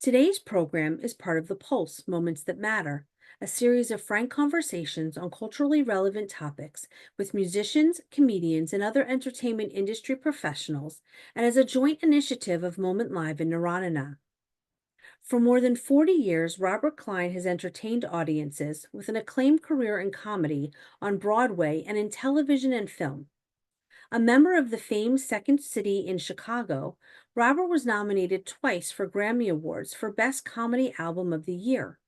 Today's program is part of The Pulse Moments That Matter, a series of frank conversations on culturally relevant topics with musicians, comedians, and other entertainment industry professionals, and as a joint initiative of Moment Live in Neranenah. For more than 40 years, Robert Klein has entertained audiences with an acclaimed career in comedy on Broadway and in television and film. A member of the famed Second City in Chicago, Robert was nominated twice for Grammy Awards for Best Comedy Album of the Year.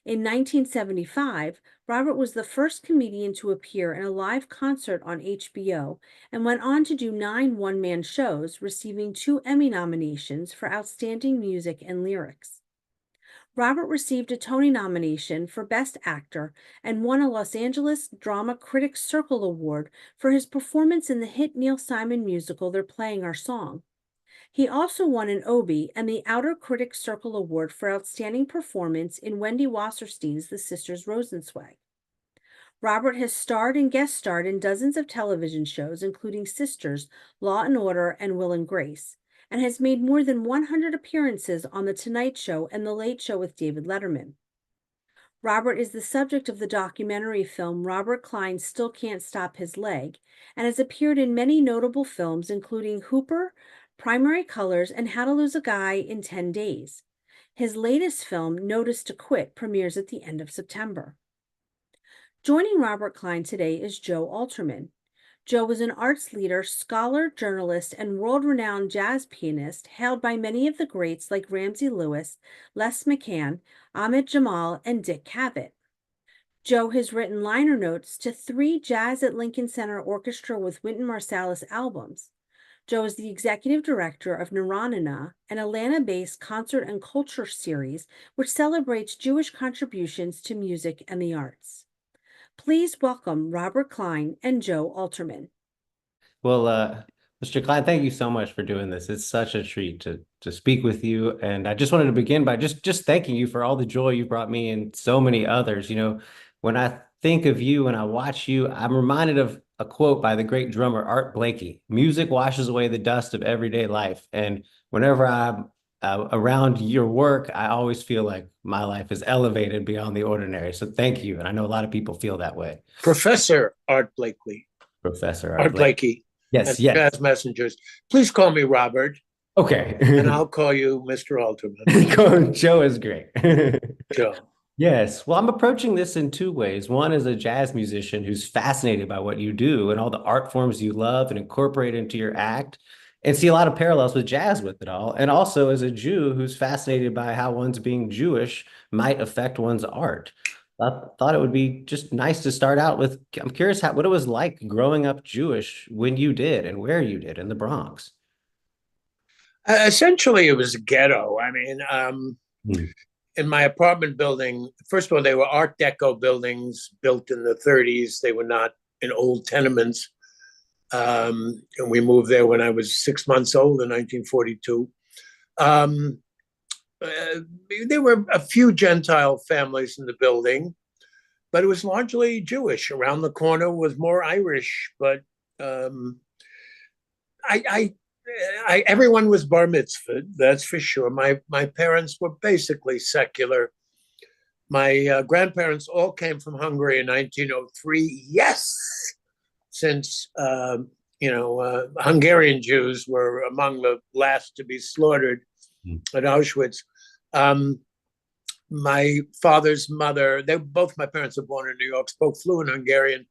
In 1975, Robert was the first comedian to appear in a live concert on HBO and went on to do 9 one-man shows, receiving 2 Emmy nominations for Outstanding Music and Lyrics. Robert received a Tony nomination for Best Actor and won a Los Angeles Drama Critics Circle Award for his performance in the hit Neil Simon musical They're Playing Our Song. He also won an Obie and the Outer Critics Circle Award for Outstanding Performance in Wendy Wasserstein's The Sisters Rosenzweig. Robert has starred and guest starred in dozens of television shows, including Sisters, Law and Order, and Will and Grace, and has made more than 100 appearances on The Tonight Show and The Late Show with David Letterman. Robert is the subject of the documentary film Robert Klein Still Can't Stop His Leg, and has appeared in many notable films, including Hooper, Primary Colors, and How to Lose a Guy in 10 Days. His latest film, Notice to Quit, premieres at the end of September. Joining Robert Klein today is Joe Alterman. Joe was an arts leader, scholar, journalist, and world-renowned jazz pianist, hailed by many of the greats like Ramsey Lewis, Les McCann, Ahmed Jamal, and Dick Cavett. Joe has written liner notes to 3 Jazz at Lincoln Center Orchestra with Wynton Marsalis albums. Joe is the executive director of Neranenah, an Atlanta-based concert and culture series which celebrates Jewish contributions to music and the arts. Please welcome Robert Klein and Joe Alterman. Well, Mr. Klein, thank you so much for doing this. It's such a treat to speak with you. And I just wanted to begin by just thanking you for all the joy you brought me and so many others. You know, when I think of you and I watch you, I'm reminded of a quote by the great drummer Art Blakey: "Music washes away the dust of everyday life." And whenever I'm around your work, I always feel like my life is elevated beyond the ordinary. So thank you. And I know a lot of people feel that way. Professor Art Blakely. Professor Art Blakey. Yes, and yes. Jazz Messengers. Please call me Robert. Okay. And I'll call you Mr. Alterman. Joe is great. Joe. Yes. Well, I'm approaching this in 2 ways. One is a jazz musician who's fascinated by what you do and all the art forms you love and incorporate into your act, and see a lot of parallels with jazz with it all. And also as a Jew who's fascinated by how one's being Jewish might affect one's art. I thought it would be just nice to start out with, I'm curious what it was like growing up Jewish when you did and where you did in the Bronx. Essentially, it was a ghetto. I mean, in my apartment building, first of all, they were Art Deco buildings built in the 30s. They were not in old tenements. And we moved there when I was 6 months old in 1942. There were a few Gentile families in the building, but it was largely Jewish. Around the corner was more Irish, but everyone was bar mitzvahed, that's for sure. My parents were basically secular. My grandparents all came from Hungary in 1903. Yes, since Hungarian Jews were among the last to be slaughtered at Auschwitz. My father's mother, both my parents were born in New York, spoke fluent Hungarian.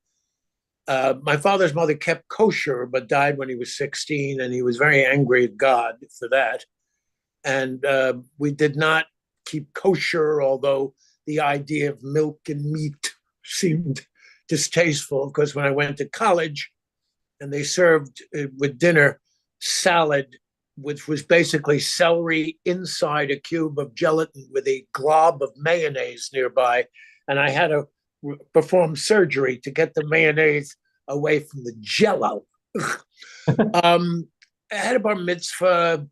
My father's mother kept kosher, but died when he was 16, and he was very angry at God for that. And we did not keep kosher, although the idea of milk and meat seemed distasteful, because when I went to college and they served with dinner salad, which was basically celery inside a cube of gelatin with a glob of mayonnaise nearby, and I had to perform surgery to get the mayonnaise away from the jello. I had a bar mitzvah.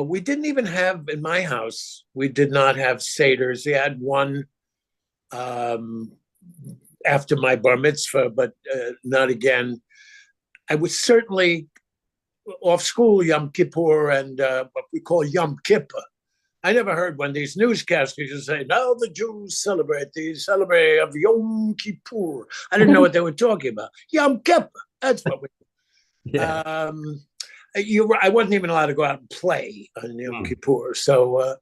We didn't even have, in my house, we did not have seders. We had one after my bar mitzvah, but not again. I was certainly off school Yom Kippur and what we call Yom Kippur, I never heard when these newscasters would say, now the Jews celebrate the celebrate of Yom Kippur. I didn't know what they were talking about. Yom Kippur. That's what we. Yeah. I wasn't even allowed to go out and play on Yom Kippur. So,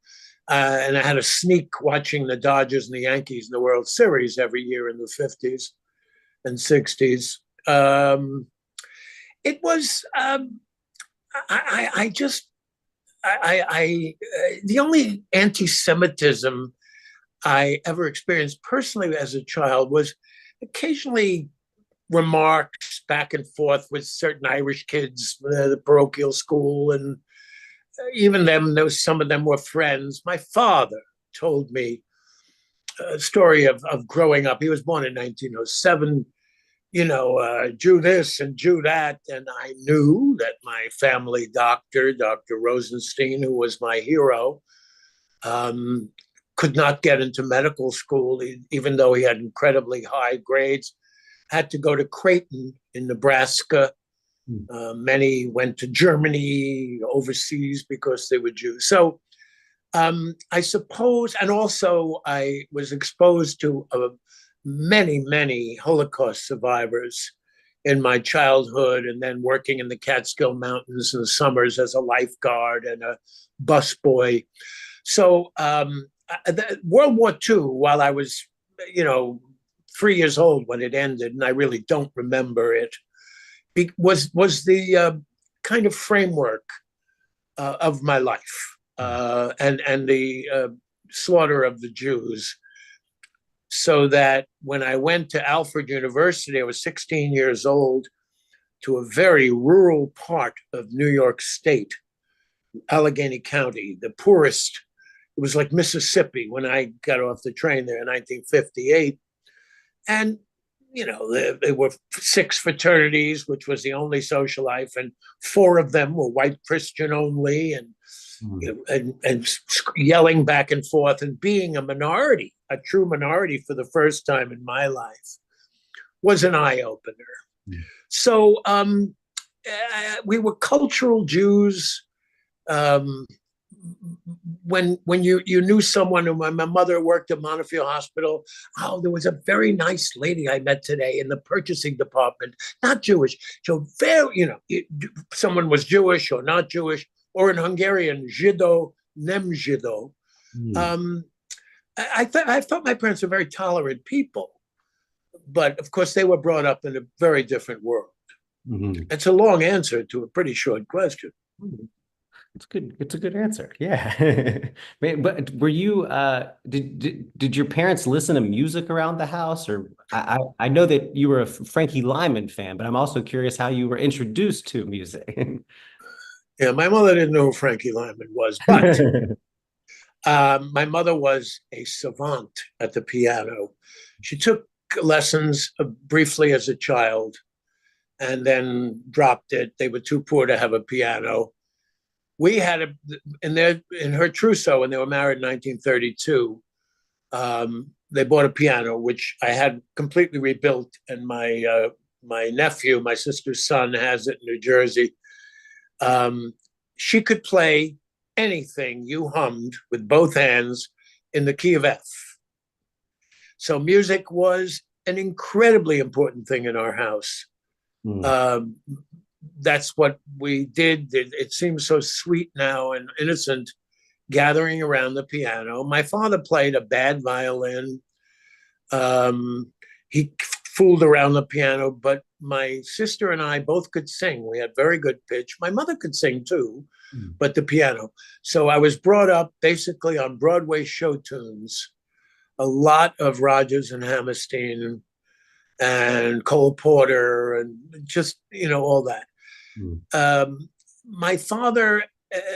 and I had a sneak watching the Dodgers and the Yankees in the World Series every year in the 50s and 60s. It was, the only anti-Semitism I ever experienced personally as a child was occasionally remarks back and forth with certain Irish kids, the parochial school, and even them, some of them were friends. My father told me a story of growing up. He was born in 1907, Jew this and Jew that. And I knew that my family doctor, Dr. Rosenstein, who was my hero, could not get into medical school, even though he had incredibly high grades, had to go to Creighton in Nebraska. Many went to Germany, overseas, because they were Jews. So I suppose, and also I was exposed to many, many Holocaust survivors in my childhood, and then working in the Catskill Mountains in the summers as a lifeguard and a busboy. So World War II, while I was, 3 years old when it ended, and I really don't remember it, was the kind of framework of my life, and the slaughter of the Jews. So that when I went to Alfred University, I was 16 years old, to a very rural part of New York State, Allegheny County, the poorest. It was like Mississippi when I got off the train there in 1958. And, there were 6 fraternities, which was the only social life, and 4 of them were white Christian only, and yelling back and forth, and being a minority, a true minority for the first time in my life, was an eye-opener. So we were cultural Jews. When you knew someone, my mother worked at Montefiore Hospital. Oh, there was a very nice lady I met today in the purchasing department, not Jewish. So very, someone was Jewish or not Jewish, or in Hungarian, Žido, nem Žido. I thought my parents were very tolerant people, but of course they were brought up in a very different world. It's a long answer to a pretty short question. It's good. It's a good answer. Yeah. But were you, did your parents listen to music around the house? Or I know that you were a Frankie Lyman fan, but I'm also curious how you were introduced to music. Yeah, my mother didn't know who Frankie Lyman was, but my mother was a savant at the piano. She took lessons briefly as a child and then dropped it. They were too poor to have a piano. We had in her trousseau, when they were married in 1932, they bought a piano, which I had completely rebuilt, and my nephew, my sister's son, has it in New Jersey. She could play anything you hummed with both hands in the key of F. So music was an incredibly important thing in our house. That's what we did. It seems so sweet now and innocent, gathering around the piano. My father played a bad violin. He fooled around the piano, but my sister and I both could sing. We had very good pitch. My mother could sing too, but the piano. So I was brought up basically on Broadway show tunes, a lot of Rodgers and Hammerstein and Cole Porter, and just, all that. My father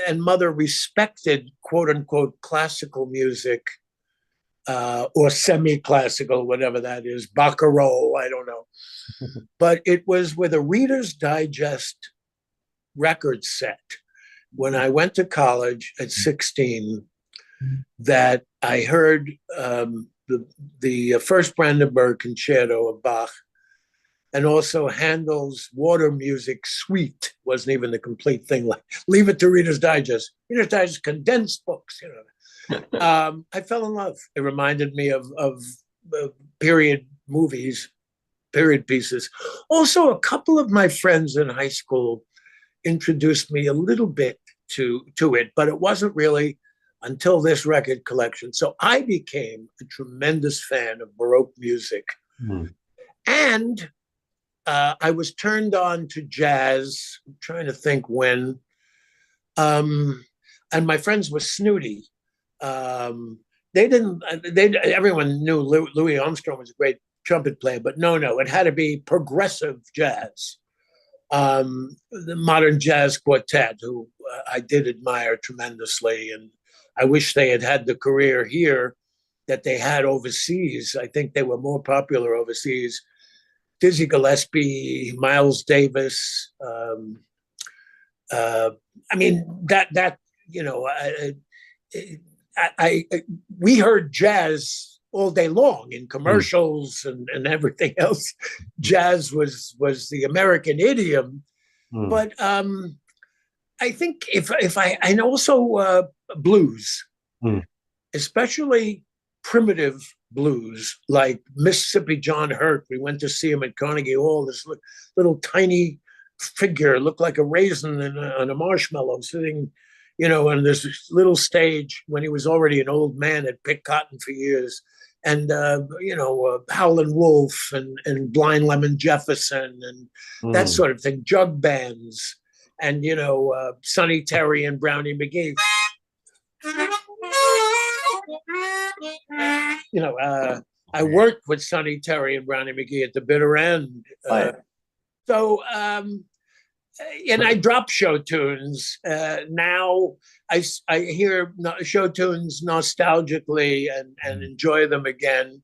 and mother respected, quote unquote, classical music, or semi-classical, whatever that is, Baccarat, I don't know. But it was with a Reader's Digest record set when I went to college at 16 that I heard the first Brandenburg Concerto of Bach, and also Handel's Water Music Suite. Wasn't even the complete thing. Like, leave it to Reader's Digest. Reader's Digest condensed books, I fell in love. It reminded me of period movies, period pieces. Also, a couple of my friends in high school introduced me a little bit to it, but it wasn't really until this record collection. So I became a tremendous fan of Baroque music. Mm. And I was turned on to jazz. I'm trying to think when. And my friends were snooty. They didn't. Everyone knew Louis Armstrong was a great trumpet player, but no, it had to be progressive jazz. The modern jazz quartet, who I did admire tremendously, and I wish they had the career here that they had overseas. I think they were more popular overseas. Dizzy Gillespie, Miles Davis. I mean that you know, we heard jazz all day long in commercials and everything else. Jazz was the American idiom, but I think if I and also blues, especially primitive blues like Mississippi John Hurt. We went to see him at Carnegie Hall. This little tiny figure looked like a raisin on a marshmallow sitting, on this little stage when he was already an old man, had picked cotton for years. And, Howlin' Wolf and Blind Lemon Jefferson and that sort of thing, jug bands and, Sonny Terry and Brownie McGee. I worked with Sonny Terry and Brownie McGee at the bitter end. And I drop show tunes. Now I hear show tunes nostalgically and enjoy them again.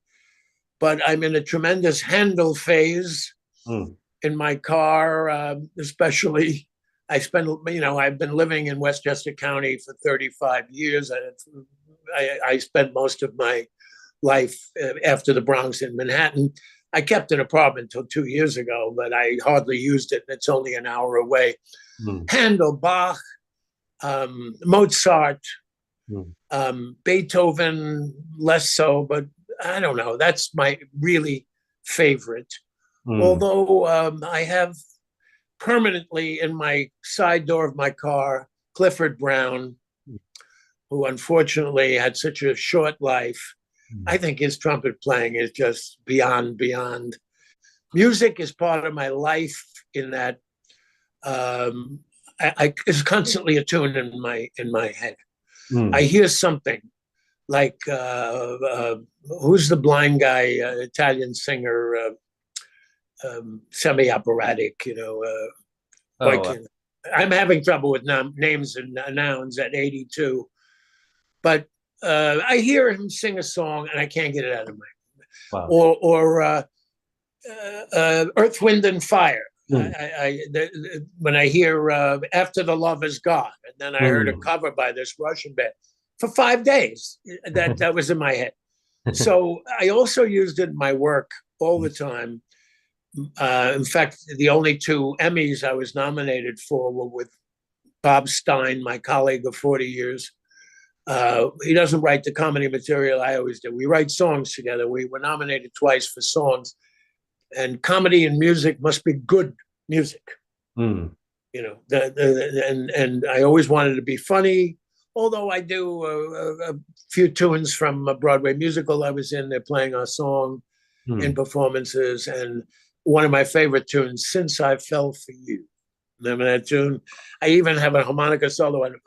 But I'm in a tremendous Handel phase in my car, especially. I've been living in Westchester County for 35 years. I spent most of my life after the Bronx in Manhattan. I kept an apartment until 2 years ago, but I hardly used it. It's only an hour away. Handel, Bach, Mozart, Beethoven, less so, but I don't know. That's my really favorite. Although I have permanently in my side door of my car, Clifford Brown, who unfortunately had such a short life. I think his trumpet playing is just beyond. Music is part of my life in that it's constantly a tune in my head. I hear something like who's the blind guy, Italian singer, semi-operatic, I'm having trouble with names and nouns at 82, but I hear him sing a song and I can't get it out of my mind. Or Earth, Wind, and Fire. When I hear After the Love Is Gone, and then I heard a cover by this Russian band for 5 days. That was in my head. So I also used it in my work all the time. In fact, the only 2 Emmys I was nominated for were with Bob Stein, my colleague of 40 years. He doesn't write the comedy material. I always do. We write songs together. We were nominated twice for songs. And comedy and music must be good music. And I always wanted to be funny. Although I do a few tunes from a Broadway musical I was in. They're playing our song in performances. And one of my favorite tunes, Since I Fell for You. Remember that tune? I even have a harmonica solo on it.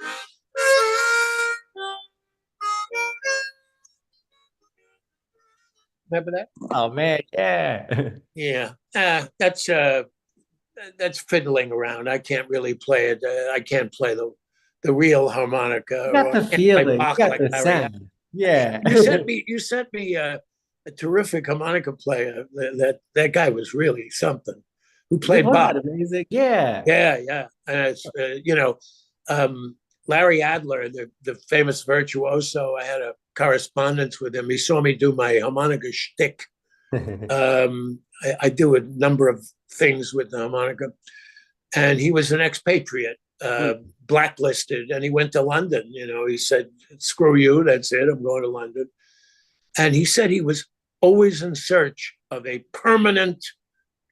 Remember that? Oh man, yeah. Yeah. That's fiddling around. I can't really play it. I can't play the real harmonica. You got the feeling. You got the sound. Yeah. You sent me a terrific harmonica player. That guy was really something. Who played Bob? Amazing. Yeah. Yeah. Larry Adler, the famous virtuoso. I had a correspondence with him. He saw me do my harmonica shtick. I do a number of things with the harmonica, and he was an expatriate, blacklisted, and he went to London. He said, "Screw you, that's it. I'm going to London." And he said he was always in search of a permanent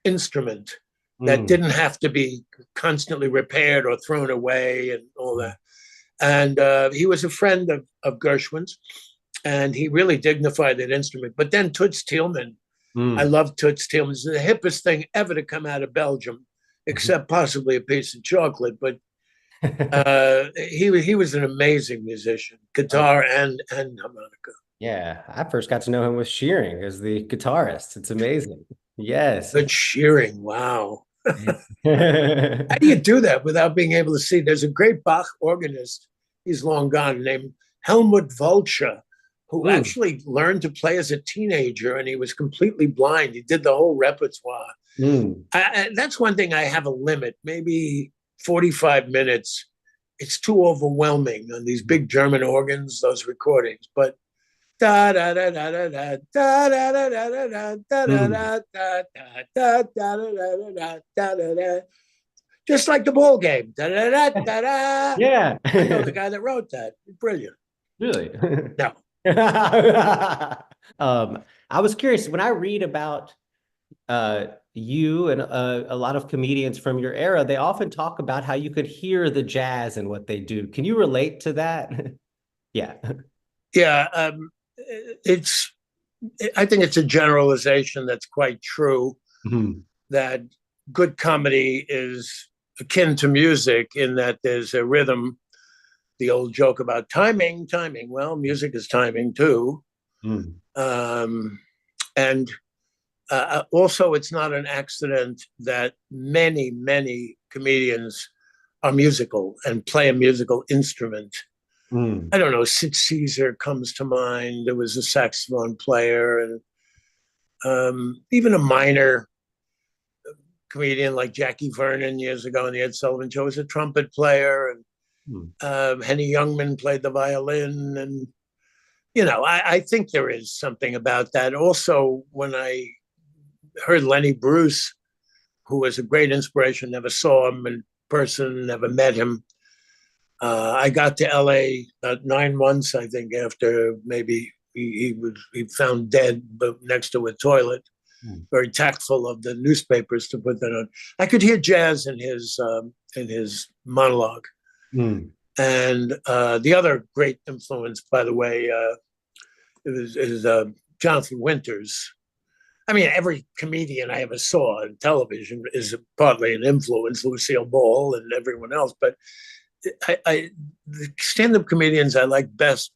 instrument that didn't have to be constantly repaired or thrown away and all that. And he was a friend of Gershwin's, and he really dignified that instrument. But then Toots Thielman, I love Toots Thielman. It's the hippest thing ever to come out of Belgium, except possibly a piece of chocolate. But he was an amazing musician, guitar and harmonica. Yeah, I first got to know him with Shearing as the guitarist. It's amazing. Yes. Good Shearing, wow. How do you do that without being able to see? There's a great Bach organist, he's long gone, named Helmut Volcher, who actually learned to play as a teenager, and he was completely blind. He did the whole repertoire. That's one thing I have a limit, maybe 45 minutes. It's too overwhelming on these big German organs, those recordings. But da da da da da da da da da da da da da da da da, just like the ball game. Da da da da da. Yeah. I know the guy that wrote that. Brilliant. Really? No. I was curious when I read about you and a lot of comedians from your era, they often talk about how you could hear the jazz in what they do. Can you relate to that? Yeah. Yeah. I think it's a generalization that's quite true, that good comedy is akin to music in that there's a rhythm. The old joke about timing. Well, music is timing too. And also, it's not an accident that many, many comedians are musical and play a musical instrument. I don't know, Sid Caesar comes to mind. There was a saxophone player, and even a minor comedian like Jackie Vernon years ago on the Ed Sullivan Show was a trumpet player, and Henny Youngman played the violin. And, I think there is something about that. Also, when I heard Lenny Bruce, who was a great inspiration, never saw him in person, never met him. I got to LA about 9 months, I think, after maybe he found dead but next to a toilet. Very tactful of the newspapers to put that on. I could hear jazz in his monologue. And the other great influence, by the way, is Jonathan Winters. I mean, every comedian I ever saw on television is partly an influence, Lucille Ball and everyone else, but the stand-up comedians I like best,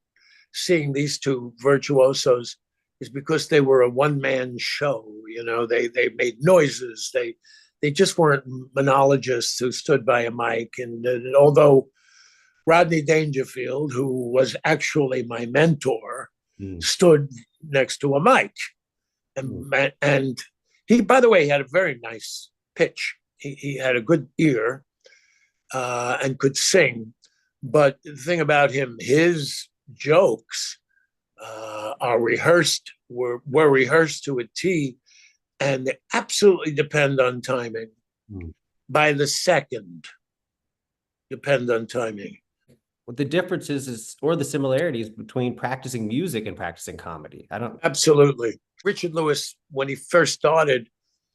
seeing these two virtuosos, is because they were a one-man show. They made noises. They just weren't monologists who stood by a mic. And although Rodney Dangerfield, who was actually my mentor, stood next to a mic, and he, by the way, had a very nice pitch. He had a good ear. And could sing. But the thing about him, his jokes are rehearsed, were rehearsed to a T, and they absolutely depend on timing. By the second, depend on timing. What the differences is, or the similarities between practicing music and practicing comedy. Absolutely. Richard Lewis, when he first started,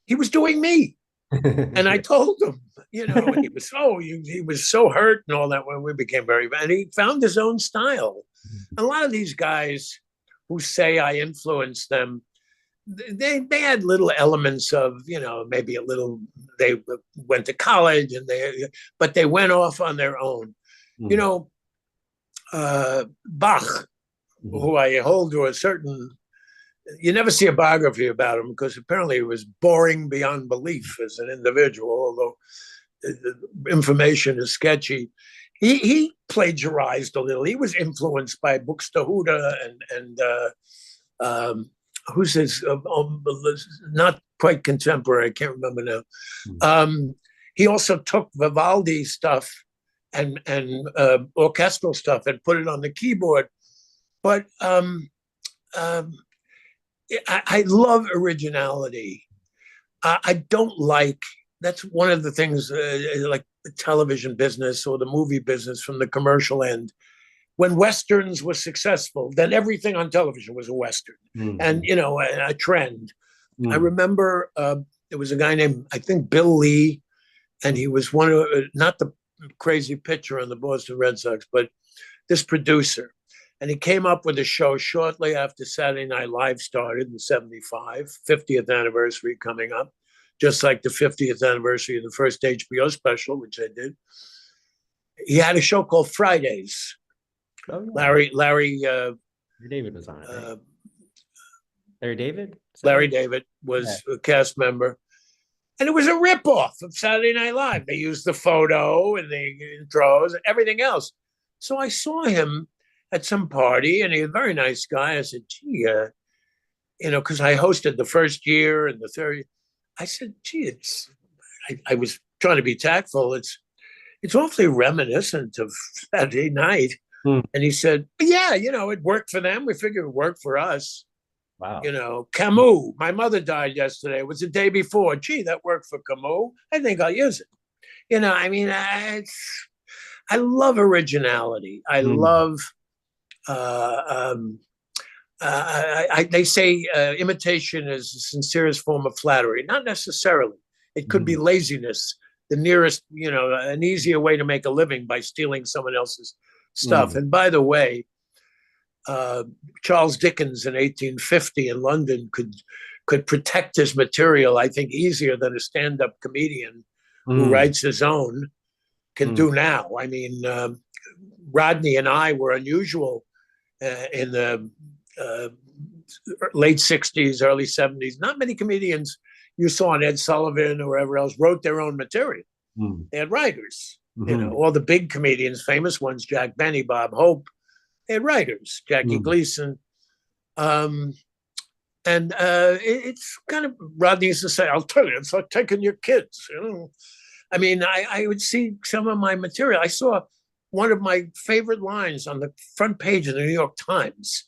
he was doing me. And I told him, and he was so hurt and all that when we became and he found his own style. A lot of these guys who say I influenced them, they had little elements of, maybe a little, they went to college but they went off on their own. Bach, who I hold to a certain, you never see a biography about him because apparently he was boring beyond belief as an individual, although the information is sketchy. He plagiarized a little. He was influenced by Buxtehude and who's his, not quite contemporary, I can't remember now. He also took Vivaldi stuff and orchestral stuff and put it on the keyboard. But I love originality. I don't like, that's one of the things, like the television business or the movie business from the commercial end. When Westerns were successful, then everything on television was a Western, and a trend. I remember there was a guy named, I think, Bill Lee, and he was one of, not the crazy pitcher on the Boston Red Sox, but this producer. And he came up with a show shortly after Saturday Night Live started in '75, 50th anniversary coming up, just like the 50th anniversary of the first HBO special, which I did. He had a show called Fridays. Oh, yeah. Larry David was on it. Right? Larry David? Larry David was a cast member. And it was a ripoff of Saturday Night Live. They used the photo and the intros and everything else. So I saw him at some party, and he was a very nice guy. I said, gee, because I hosted the first year and the third. I said, gee, I was trying to be tactful. It's awfully reminiscent of Saturday Night. And he said, yeah, it worked for them. We figured it worked for us. Wow. Camus, my mother died yesterday. It was the day before. Gee, that worked for Camus. I think I'll use it. I love originality. I love, they say imitation is the sincerest form of flattery. Not necessarily. It could be laziness, the nearest, an easier way to make a living by stealing someone else's stuff. And by the way, Charles Dickens in 1850 in London could protect his material, I think, easier than a stand-up comedian who writes his own can do now. I mean, Rodney and I were unusual in the late 60s, early 70s. Not many comedians you saw on Ed Sullivan or wherever else wrote their own material. They had writers. All the big comedians, famous ones, Jack Benny, Bob Hope, they had writers, Jackie Gleason. It's kind of, Rodney used to say, I'll tell you, it's like taking your kids. I mean, I would see some of my material. I saw one of my favorite lines on the front page of the New York Times.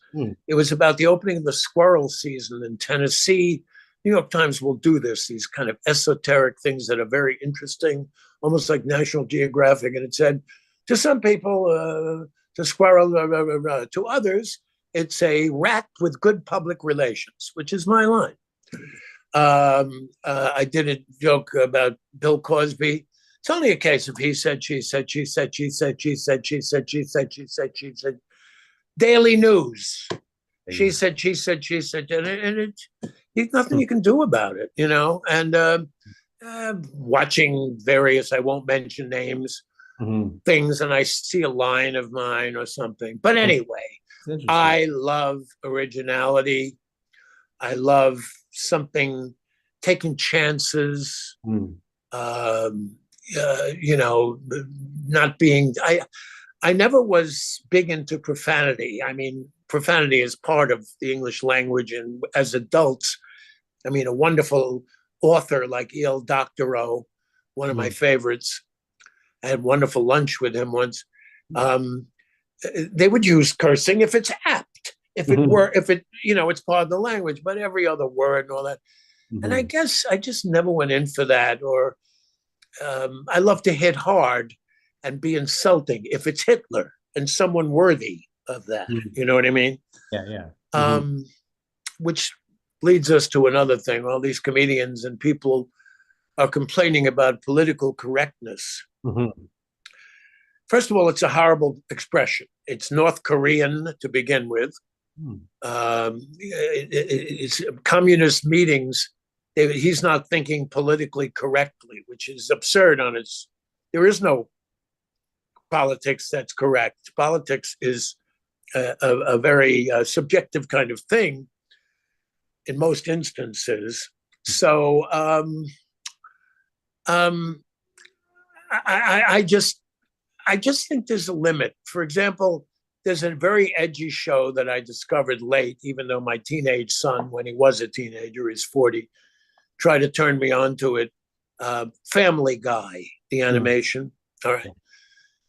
It was about the opening of the squirrel season in Tennessee. New York Times will do this, these kind of esoteric things that are very interesting, almost like National Geographic. And it said, to some people, to squirrel, to others, it's a rat with good public relations, which is my line. I did a joke about Bill Cosby. It's only a case of he said, she said, she said, she said, she said, she said, she said, she said, she said. Daily News. She said, she said, she said, and there's nothing you can do about it, and watching various, I won't mention names, things, and I see a line of mine or something. But anyway, I love originality. I love something, taking chances, not being, I never was big into profanity. I mean, profanity is part of the English language. And as adults, I mean, a wonderful author like E.L. Doctorow, one of my favorites, I had wonderful lunch with him once. They would use cursing if it's apt, if it's part of the language, but every other word and all that. And I guess I just never went in for that. Or I love to hit hard and be insulting if it's Hitler and someone worthy of that. You know what I mean? Yeah. Which leads us to another thing. All these comedians and people are complaining about political correctness. First of all, it's a horrible expression. It's North Korean to begin with. It's communist meetings. He's not thinking politically correctly, which is absurd on its. There is no politics that's correct. Politics is a very subjective kind of thing in most instances. So I just think there's a limit. For example, there's a very edgy show that I discovered late, even though my teenage son, when he was a teenager, he's 40, tried to turn me on to it. Family Guy, the animation. All right.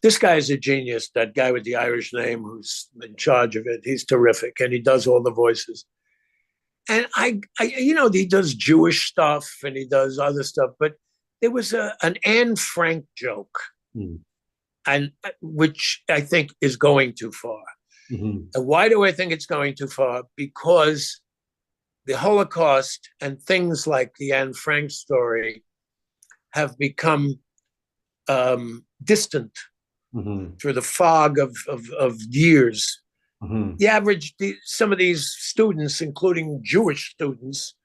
This guy is a genius, that guy with the Irish name who's in charge of it. He's terrific, and he does all the voices. And he does Jewish stuff and he does other stuff, but there was an Anne Frank joke, and which I think is going too far. And why do I think it's going too far? Because the Holocaust and things like the Anne Frank story have become distant through the fog of years. Some of these students, including Jewish students,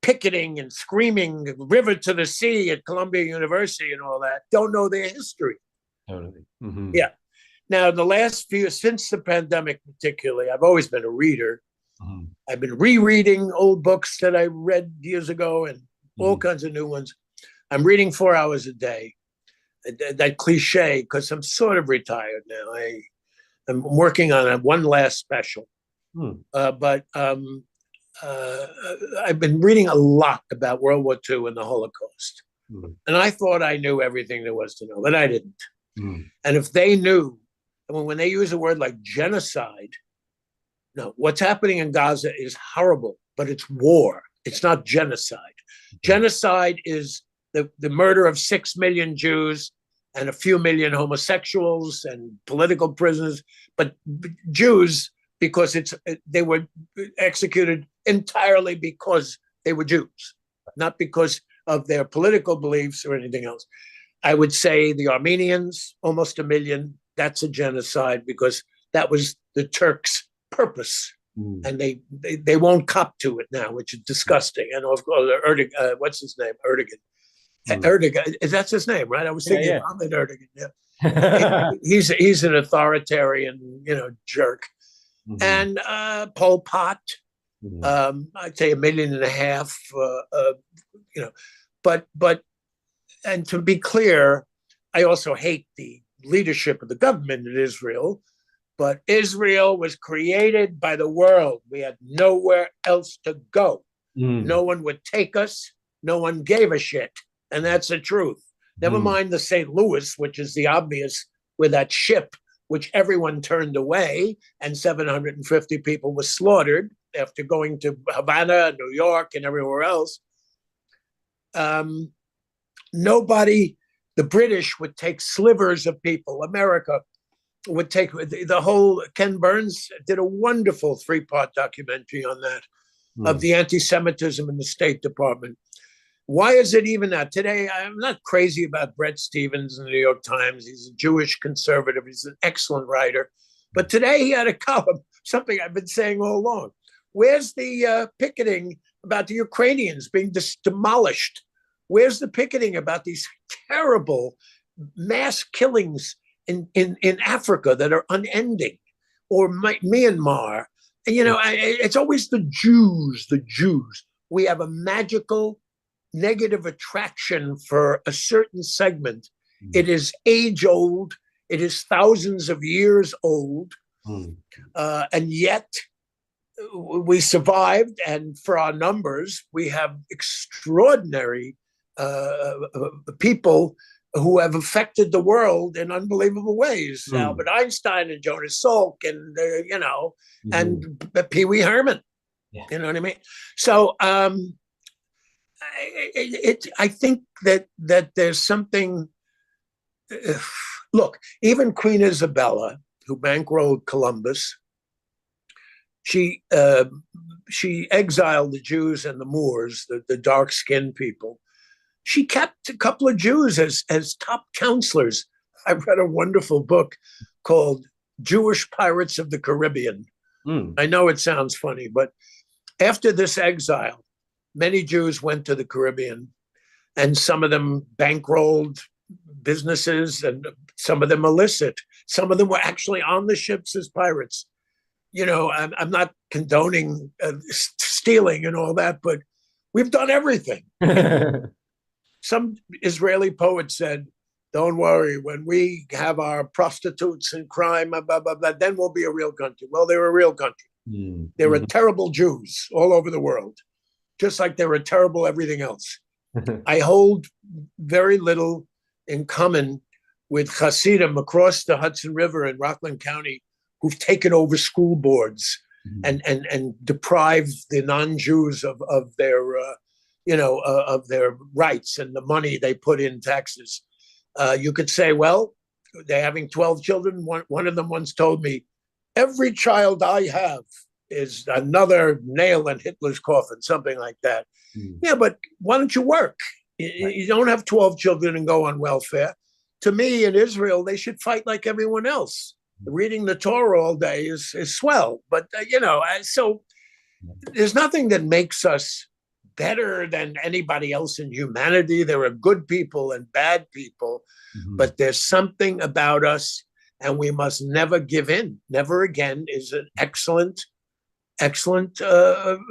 picketing and screaming "River to the Sea" at Columbia University and all that, don't know their history. Totally. Yeah. Now, the last few, since the pandemic particularly, I've always been a reader. I've been rereading old books that I read years ago and all kinds of new ones. I'm reading 4 hours a day. That cliche, because I'm sort of retired now. I'm working on one last special. But I've been reading a lot about World War II and the Holocaust. And I thought I knew everything there was to know, but I didn't. And if they knew, when they use a word like genocide, no, what's happening in Gaza is horrible, but it's war. It's not genocide. Genocide is the murder of 6 million Jews and a few million homosexuals and political prisoners, but Jews, because they were executed entirely because they were Jews, not because of their political beliefs or anything else. I would say the Armenians, almost 1 million, that's a genocide because that was the Turks' purpose. And they won't cop to it now, which is disgusting. And of course, Erdogan, what's his name? Erdogan, that's his name, right? I was thinking Ahmed Erdogan. Yeah. he's an authoritarian, jerk. And Pol Pot, I'd say 1.5 million, but and to be clear, I also hate the leadership of the government in Israel. But Israel was created by the world. We had nowhere else to go. No one would take us. No one gave a shit. And that's the truth. Never mind the St. Louis, which is the obvious, with that ship, which everyone turned away, and 750 people were slaughtered after going to Havana, New York, and everywhere else. Nobody, the British would take slivers of people. America would take the whole. Ken Burns did a wonderful 3-part documentary on that, of the anti-Semitism in the State Department. Why is it even that? Today, I'm not crazy about Bret Stephens in the New York Times. He's a Jewish conservative. He's an excellent writer. But today he had a column, something I've been saying all along. Where's the picketing about the Ukrainians being demolished? Where's the picketing about these terrible mass killings in Africa that are unending, or Myanmar? And, it's always the Jews. We have a magical negative attraction for a certain segment. It is age old. It is thousands of years old. And yet we survived. And for our numbers, we have extraordinary people who have affected the world in unbelievable ways. Albert Einstein and Jonas Salk and, and Pee Wee Herman. Yeah. You know what I mean? So I think that there's something. Look, even Queen Isabella, who bankrolled Columbus, she exiled the Jews and the Moors, the dark-skinned people. She kept a couple of Jews as top counselors. I read a wonderful book called Jewish Pirates of the Caribbean. I know it sounds funny, but after this exile, many Jews went to the Caribbean, and some of them bankrolled businesses, and some of them illicit. Some of them were actually on the ships as pirates. I'm not condoning stealing and all that, but we've done everything. Some Israeli poet said, "Don't worry, when we have our prostitutes and crime, blah, blah, blah, then we'll be a real country." Well, they're a real country. There are terrible Jews all over the world, just like there are terrible everything else. I hold very little in common with Hasidim across the Hudson River in Rockland County who've taken over school boards and deprived the non-Jews of their of their rights and the money they put in taxes. You could say, well, they're having 12 children. One of them once told me, every child I have is another nail in Hitler's coffin, something like that. Yeah, but why don't you work? You don't have 12 children and go on welfare. To me, in Israel, they should fight like everyone else. Reading the Torah all day is swell. But, so there's nothing that makes us better than anybody else in humanity. There are good people and bad people, but there's something about us, and we must never give in. Never again is an excellent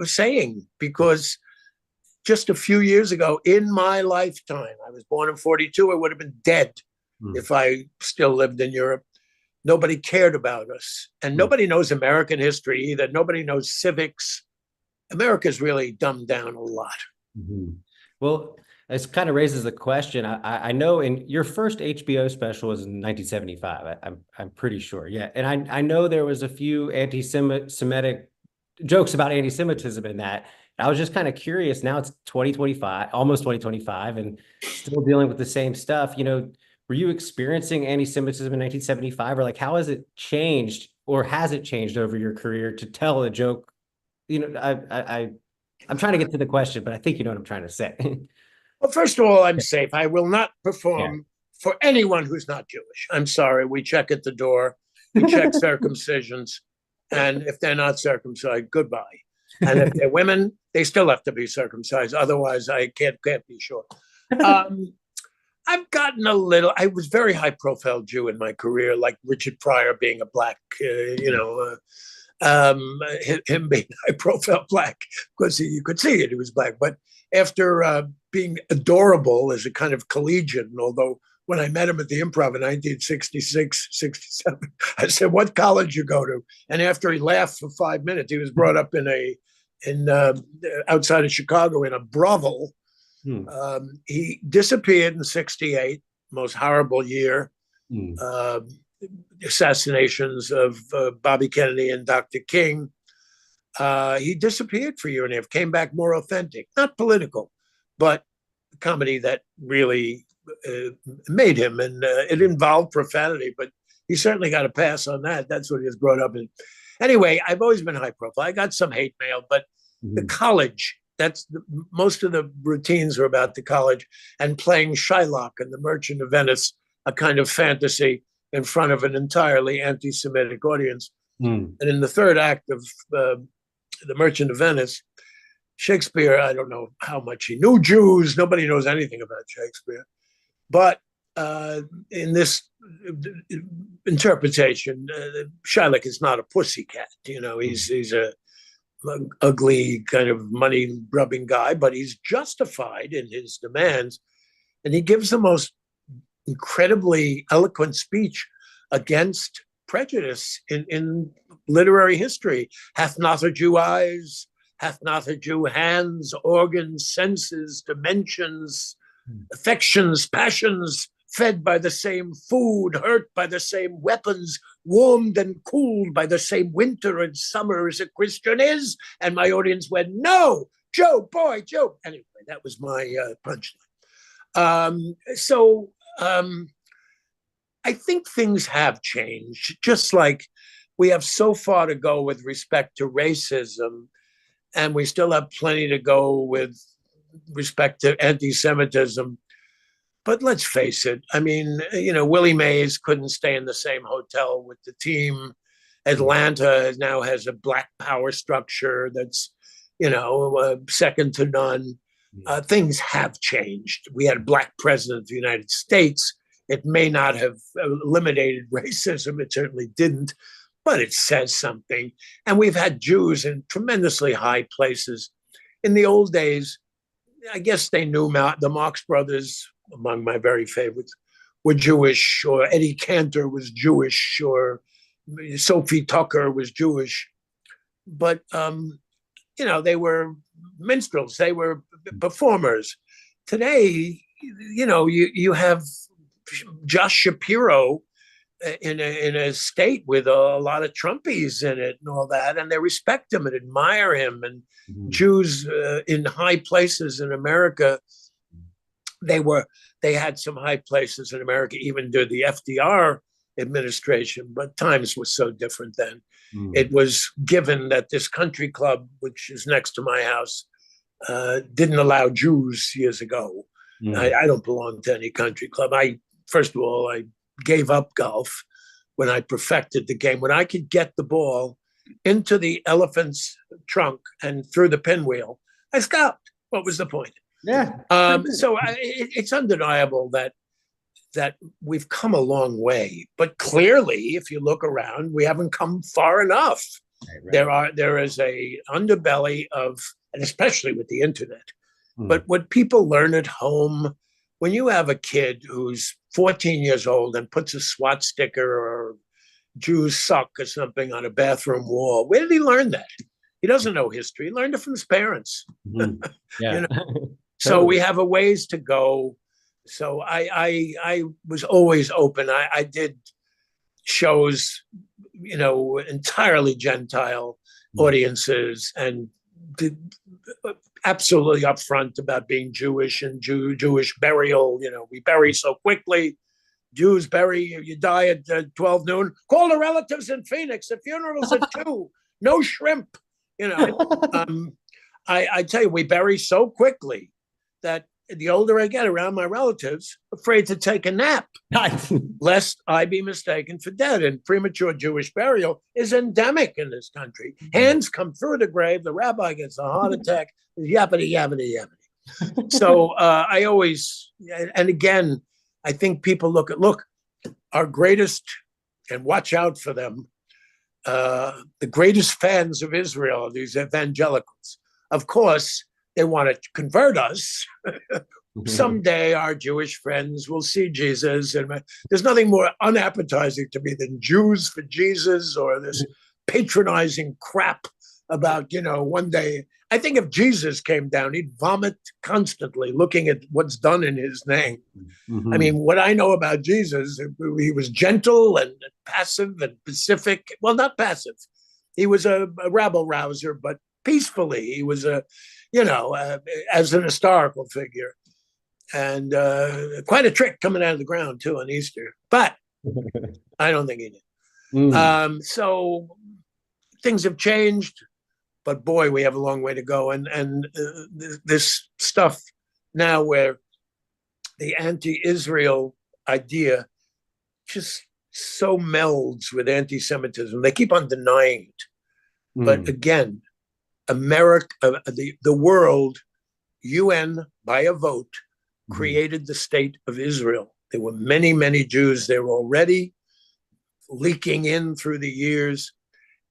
saying, because just a few years ago in my lifetime, I was born in 42, I would have been dead if I still lived in Europe. Nobody cared about us, and nobody knows American history either. Nobody knows civics. America's really dumbed down a lot. Well, this kind of raises the question. I know in your first HBO special was in 1975. I'm pretty sure. Yeah. And I know there was a few anti-Semitic jokes about anti-Semitism in that. I was just kind of curious. Now it's 2025, almost 2025, and still dealing with the same stuff. Were you experiencing anti-Semitism in 1975, or like how has it changed, or has it changed over your career to tell a joke? I'm trying to get to the question, but I think you know what I'm trying to say. Well, first of all, I'm safe. I will not perform for anyone who's not Jewish. I'm sorry. We check at the door. We check circumcisions. And if they're not circumcised, goodbye. And if they're women, they still have to be circumcised. Otherwise, I can't be sure. I've gotten I was very high profile Jew in my career, like Richard Pryor being a black, him being high profile black, because you could see it, he was black. But after being adorable as a kind of collegian, although when I met him at the Improv in 1966, 67, I said, what college you go to? And after he laughed for 5 minutes, he was brought up outside of Chicago in a brothel. He disappeared in 68, most horrible year. Assassinations of Bobby Kennedy and Dr. King. He disappeared for a year and a half, came back more authentic, not political, but comedy that really made him. And it involved profanity, but he certainly got a pass on that. That's what he was brought up in. Anyway, I've always been high profile. I got some hate mail, but the college, most of the routines are about the college and playing Shylock and the Merchant of Venice, a kind of fantasy in front of an entirely anti-Semitic audience. And in the third act of the Merchant of Venice, Shakespeare, I don't know how much he knew Jews. Nobody knows anything about Shakespeare. But in this interpretation, Shylock is not a pussycat. He's a ugly kind of money-grubbing guy, but he's justified in his demands. And he gives the most incredibly eloquent speech against prejudice in literary history. Hath not a Jew eyes, hath not a Jew hands, organs, senses, dimensions, affections, passions, fed by the same food, hurt by the same weapons, warmed and cooled by the same winter and summer as a Christian is? And my audience went, no, Joe, boy, Joe. Anyway, that was my punchline. I think things have changed, just like we have so far to go with respect to racism, and we still have plenty to go with respect to anti-Semitism. But let's face it. I mean, Willie Mays couldn't stay in the same hotel with the team. Atlanta now has a black power structure that's, second to none. Things have changed. We had a black president of the United States. It may not have eliminated racism. It certainly didn't, but it says something. And we've had Jews in tremendously high places. In the old days, I guess they knew the Marx Brothers, among my very favorites, were Jewish, or Eddie Cantor was Jewish, or Sophie Tucker was Jewish. But, they were minstrels. They were performers. Today, you have Josh Shapiro in a state with a lot of Trumpies in it and all that, and they respect him and admire him. And Jews in high places in America, they had some high places in America, even during the FDR administration, but times were so different then. It was given that this country club, which is next to my house, didn't allow Jews years ago. I don't belong to any country club. First of all, I gave up golf when I perfected the game. When I could get the ball into the elephant's trunk and through the pinwheel, I stopped. What was the point? Yeah. So it's undeniable that we've come a long way. But clearly, if you look around, we haven't come far enough. Right. There is a underbelly of, and especially with the internet, but what people learn at home, when you have a kid who's 14 years old and puts a SWAT sticker or Jews suck or something on a bathroom wall, where did he learn that? He doesn't know history. He learned it from his parents. Yeah. You know? So we have a ways to go. So I was always open. I did shows, entirely Gentile audiences, and did absolutely upfront about being Jewish and Jewish burial. We bury so quickly. Jews bury, you die at 12 noon. Call the relatives in Phoenix. The funeral's at 2. No shrimp. I tell you, we bury so quickly that the older I get around my relatives, afraid to take a nap, lest I be mistaken for dead. And premature Jewish burial is endemic in this country. Hands come through the grave, the rabbi gets a heart attack, yappity, yappity, yappity. So I always, and again, I think people look, our greatest, and watch out for them, the greatest fans of Israel are these evangelicals. Of course, they want to convert us. Someday our Jewish friends will see Jesus. And there's nothing more unappetizing to me than Jews for Jesus, or this patronizing crap about, one day. I think if Jesus came down, he'd vomit constantly looking at what's done in his name. I mean, what I know about Jesus, he was gentle and passive and pacific. Well, not passive. He was a rabble rouser, but peacefully. He was as an historical figure. And quite a trick coming out of the ground, too, on Easter. But I don't think he did. So things have changed. But boy, we have a long way to go. And this stuff now where the anti-Israel idea just so melds with anti-Semitism. They keep on denying it. But again, America, the world, UN, by a vote, created the state of Israel. There were many, many Jews. They were already leaking in through the years.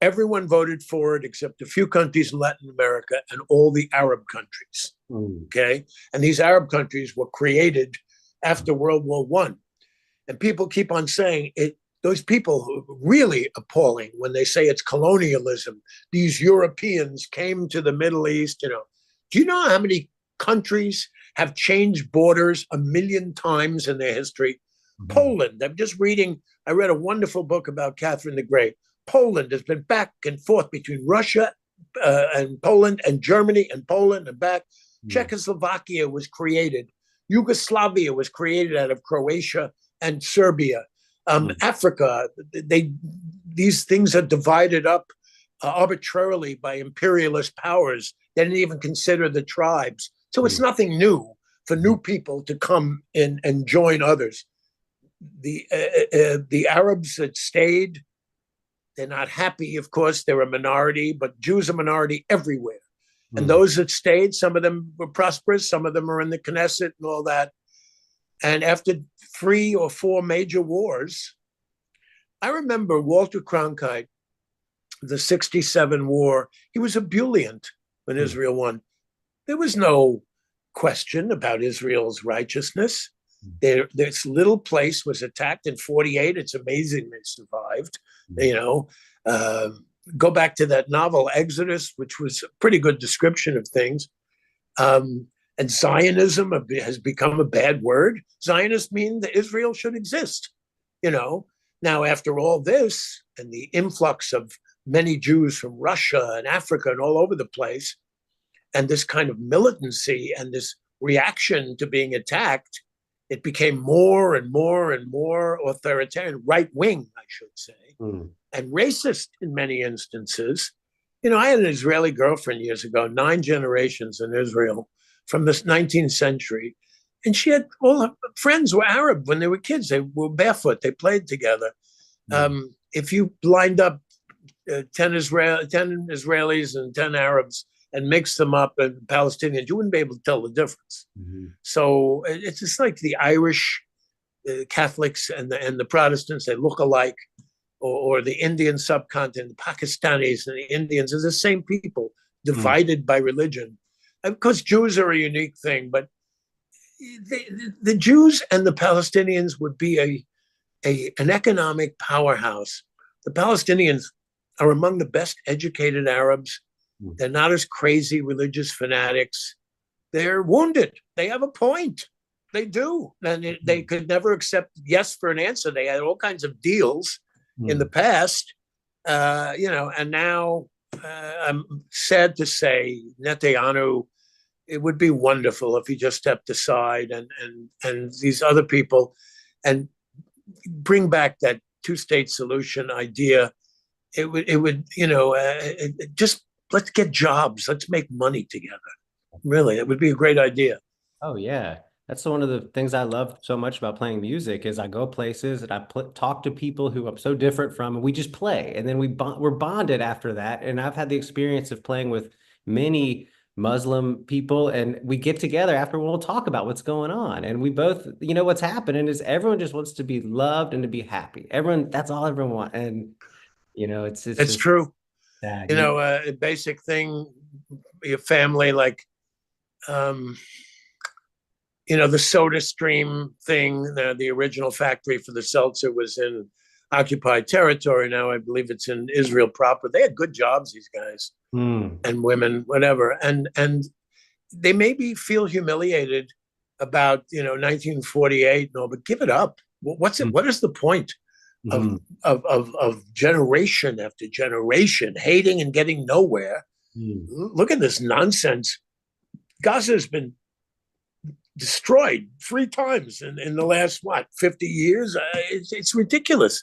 Everyone voted for it except a few countries in Latin America and all the Arab countries. Okay. And these Arab countries were created after World War I. And people keep on saying it. Those people are really appalling when they say it's colonialism. These Europeans came to the Middle East. Do you know how many countries have changed borders 1 million times in their history? Poland. I'm just reading. I read a wonderful book about Catherine the Great. Poland has been back and forth between Russia and Poland and Germany and Poland and back. Czechoslovakia was created. Yugoslavia was created out of Croatia and Serbia. Africa, these things are divided up arbitrarily by imperialist powers. They didn't even consider the tribes. So it's nothing new for new people to come in and join others. The Arabs that stayed, they're not happy, of course. They're a minority, but Jews are a minority everywhere. And those that stayed, some of them were prosperous, some of them are in the Knesset and all that. And after 3 or 4 major wars, I remember Walter Cronkite, the 1967 war, he was ebullient when Israel won. There was no question about Israel's righteousness. This little place was attacked in 1948. It's amazing they survived. Go back to that novel, Exodus, which was a pretty good description of things. And Zionism has become a bad word. Zionists mean that Israel should exist. Now, after all this and the influx of many Jews from Russia and Africa and all over the place, and this kind of militancy and this reaction to being attacked, it became more and more and more authoritarian, right wing, I should say, and racist in many instances. You know, I had an Israeli girlfriend years ago, 9 generations in Israel from the 19th century. And she had all her friends were Arab when they were kids. They were barefoot. They played together. If you lined up 10 Israelis and 10 Arabs and mixed them up and Palestinians, you wouldn't be able to tell the difference. So it's just like the Irish Catholics and the Protestants, they look alike, or the Indian subcontinent, the Pakistanis and the Indians are the same people, divided by religion. Of course, Jews are a unique thing, but the Jews and the Palestinians would be an economic powerhouse. The Palestinians are among the best educated Arabs. They're not as crazy religious fanatics. They're wounded. They have a point. They do. And they could never accept yes for an answer. They had all kinds of deals in the past, and now I'm sad to say Netanyahu, it would be wonderful if he just stepped aside and these other people and bring back that two-state solution idea. It would just let's get jobs. Let's make money together. Really, it would be a great idea. Oh, yeah. That's one of the things I love so much about playing music is I go places and I talk to people who I'm so different from, and we just play. And then we're bonded after that. And I've had the experience of playing with many Muslim people, and we get together after we'll talk about what's going on. And we both, what's happening is everyone just wants to be loved and to be happy. That's all everyone wants. And, it's just true. Sad. A basic thing, your family, like, the Soda Stream thing, the original factory for the seltzer was in occupied territory. Now I believe it's in Israel proper. They had good jobs, these guys and women, whatever. And they maybe feel humiliated about, 1948 and all, but give it up. What's it? What is the point of generation after generation hating and getting nowhere? Look at this nonsense. Gaza has been destroyed 3 times in the last 50 years. It's ridiculous.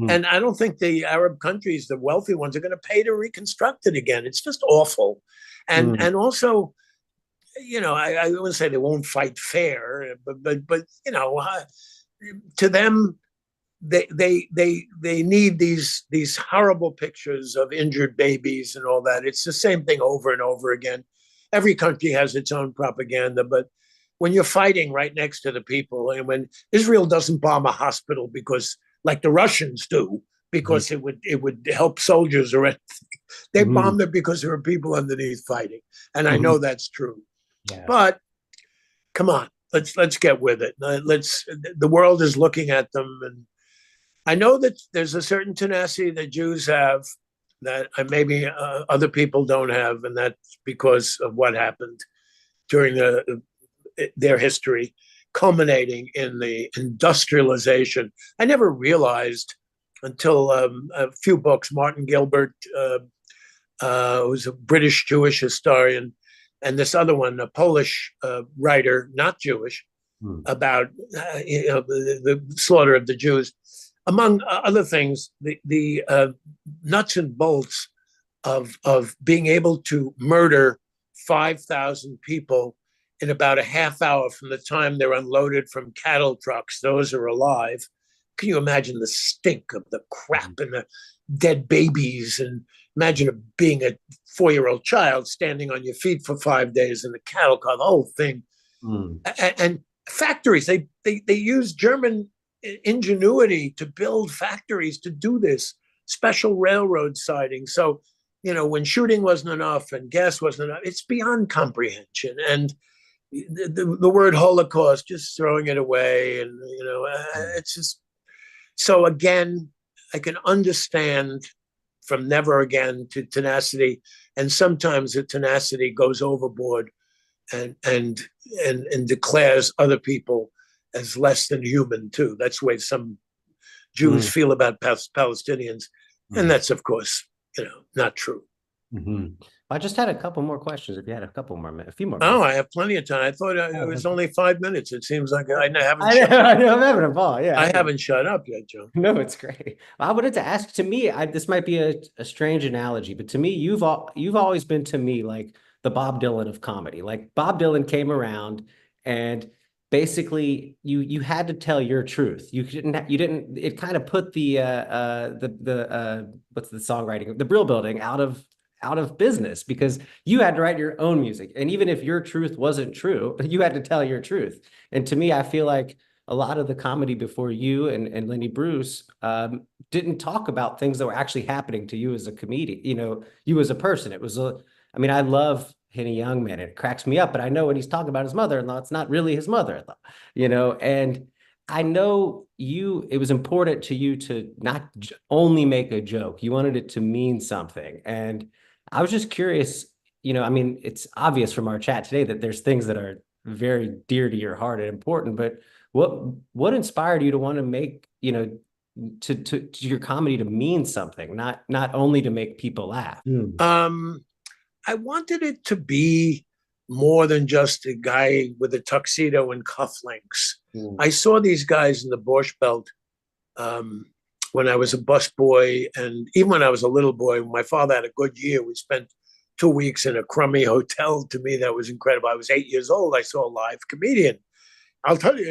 And I don't think the Arab countries, the wealthy ones, are going to pay to reconstruct it again. It's just awful. And also, I wouldn't say they won't fight fair, but to them, they need these horrible pictures of injured babies and all that. It's the same thing over and over again. Every country has its own propaganda, but when you're fighting right next to the people, and when Israel doesn't bomb a hospital because, like the Russians do, because it would help soldiers or anything, they bombed it because there are people underneath fighting, and I know that's true. Yeah. But come on, let's get with it. The world is looking at them, and I know that there's a certain tenacity that Jews have that maybe other people don't have, and that's because of what happened during their history, culminating in the industrialization. I never realized until a few books, Martin Gilbert, who's a British Jewish historian, and this other one, a Polish writer, not Jewish, about the slaughter of the Jews. Among other things, the nuts and bolts of being able to murder 5,000 people in about a half hour from the time they're unloaded from cattle trucks, those are alive. Can you imagine the stink of the crap and the dead babies? And imagine being a 4-year-old child standing on your feet for 5 days in the cattle car, the whole thing. And factories, they use German ingenuity to build factories to do this, special railroad sidings. So, when shooting wasn't enough and gas wasn't enough, it's beyond comprehension. And the word Holocaust, just throwing it away. And, it's just, so again, I can understand from never again to tenacity. And sometimes the tenacity goes overboard and declares other people as less than human too. That's the way some Jews feel about Palestinians. And that's, of course, not true. I just had a couple more questions. If you had a couple more minutes, a few more Oh, minutes. I have plenty of time. I thought it was only 5 minutes. It seems like I haven't I know, I'm having a ball. Yeah. I haven't shut up yet, Joe. No, it's great. I wanted to ask, to me, this might be a strange analogy, but to me, you've always been to me like the Bob Dylan of comedy. Like Bob Dylan came around and basically you had to tell your truth. You didn't, it kind of put the what's the songwriting, the Brill Building out of business because you had to write your own music. And even if your truth wasn't true, you had to tell your truth. And to me, I feel like a lot of the comedy before you and Lenny Bruce didn't talk about things that were actually happening to you as a comedian, you as a person. I love Henny Youngman. It cracks me up, but I know when he's talking about his mother-in-law, it's not really his mother-in-law, and I know it was important to you to not only make a joke. You wanted it to mean something. And I was just curious, it's obvious from our chat today that there's things that are very dear to your heart and important, but what inspired you to want to make, to your comedy to mean something, not only to make people laugh? I wanted it to be more than just a guy with a tuxedo and cufflinks. I saw these guys in the Borscht Belt when I was a busboy, and even when I was a little boy. When my father had a good year, we spent 2 weeks in a crummy hotel. To me, that was incredible. I was 8 years old. I saw a live comedian. I'll tell you,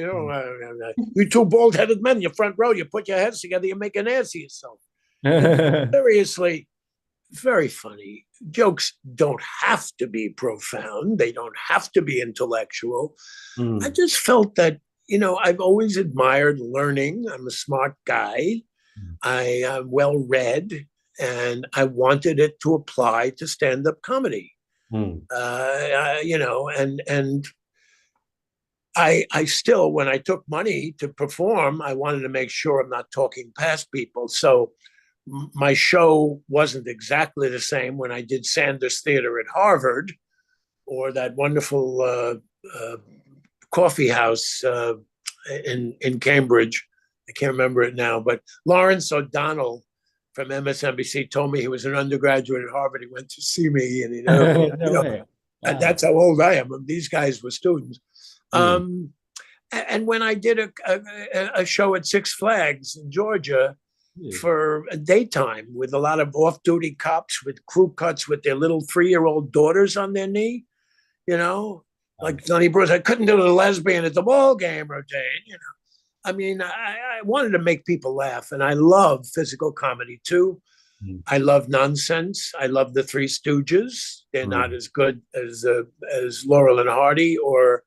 you two bald-headed men, your front row, you put your heads together, you make an ass of yourself. Seriously, very funny. Jokes don't have to be profound. They don't have to be intellectual. I just felt that, I've always admired learning. I'm a smart guy. I am well-read, and I wanted it to apply to stand-up comedy. And I still, when I took money to perform, I wanted to make sure I'm not talking past people. So my show wasn't exactly the same when I did Sanders Theater at Harvard or that wonderful coffee house in Cambridge. I can't remember it now, but Lawrence O'Donnell from MSNBC told me he was an undergraduate at Harvard. He went to see me, and and that's how old I am. These guys were students. And when I did a show at Six Flags in Georgia for a daytime with a lot of off-duty cops with crew cuts with their little 3-year-old daughters on their knee, like Sonny Bruce, I couldn't do the lesbian at the ball game routine, I wanted to make people laugh, and I love physical comedy too. I love nonsense. I love the Three Stooges. They're not as good as Laurel and Hardy or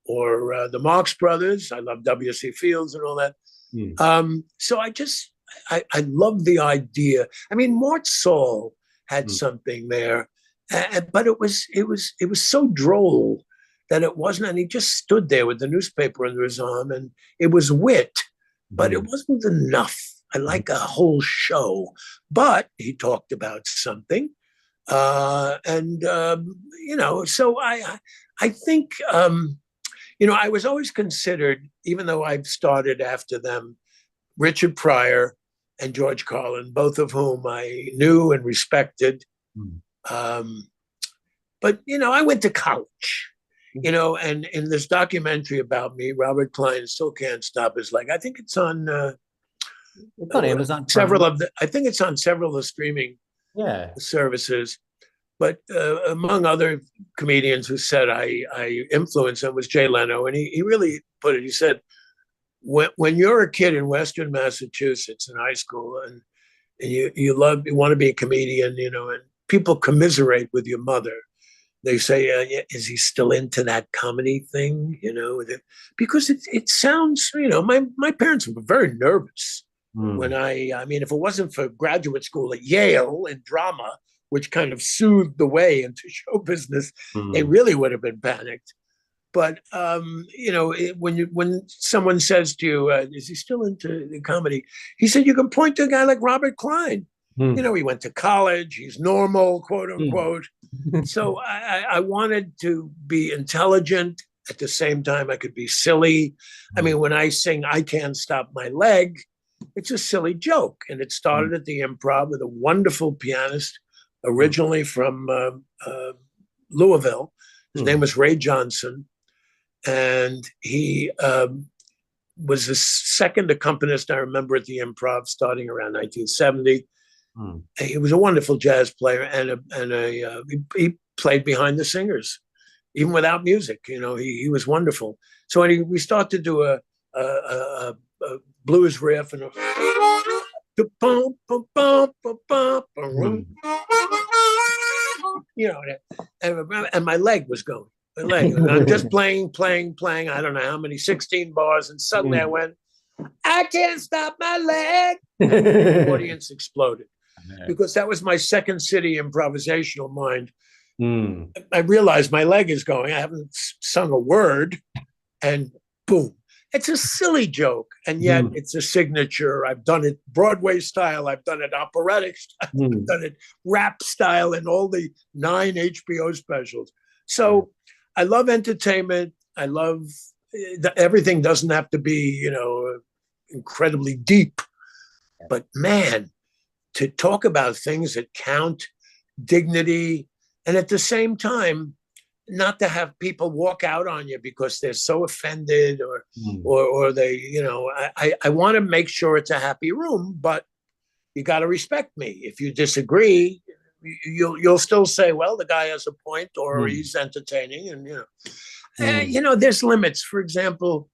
the Marx Brothers. I love W.C. Fields and all that. So I love the idea. Mort Saul had something there, but it was so droll that it wasn't, and he just stood there with the newspaper under his arm, and it was wit, but it wasn't enough. I like a whole show, but he talked about something, so I think, I was always considered, even though I've started after them, Richard Pryor and George Carlin, both of whom I knew and respected. But, I went to college, and in this documentary about me, Robert Klein Still Can't Stop His Leg. I think it's on Amazon. I think it's on several of the streaming services. But among other comedians who said I influenced him was Jay Leno. And he really put it, he said, when you're a kid in Western Massachusetts in high school and you want to be a comedian, and people commiserate with your mother. They say, is he still into that comedy thing? Because it sounds, my parents were very nervous when if it wasn't for graduate school at Yale in drama, which kind of soothed the way into show business, they really would have been panicked. But, when someone says to you, is he still into the comedy? He said, you can point to a guy like Robert Klein. He went to college. He's normal, quote unquote. So I wanted to be intelligent. At the same time, I could be silly. When I sing I Can't Stop My Leg, It's a silly joke. And it started at the Improv with a wonderful pianist, originally from Louisville. His name was Ray Johnson. And he was the second accompanist I remember at the Improv starting around 1970. He was a wonderful jazz player, and he played behind the singers, even without music. He was wonderful. So when we start to do a blues riff and and my leg was going. My leg. And I'm just playing. I don't know how many, 16 bars, and suddenly I went, I can't stop my leg. The audience exploded because that was my Second City improvisational mind. I realized my leg is going. I haven't sung a word, and boom. It's a silly joke, and yet it's a signature. I've done it Broadway style. I've done it operatic style. I've done it rap style in all the 9 HBO specials. So I love entertainment. I love everything. Doesn't have to be, incredibly deep. But man, to talk about things that count, dignity, and at the same time, not to have people walk out on you because they're so offended or they, I want to make sure it's a happy room, but you got to respect me. If you disagree, you'll still say, well, the guy has a point, or he's entertaining, and there's limits. For example,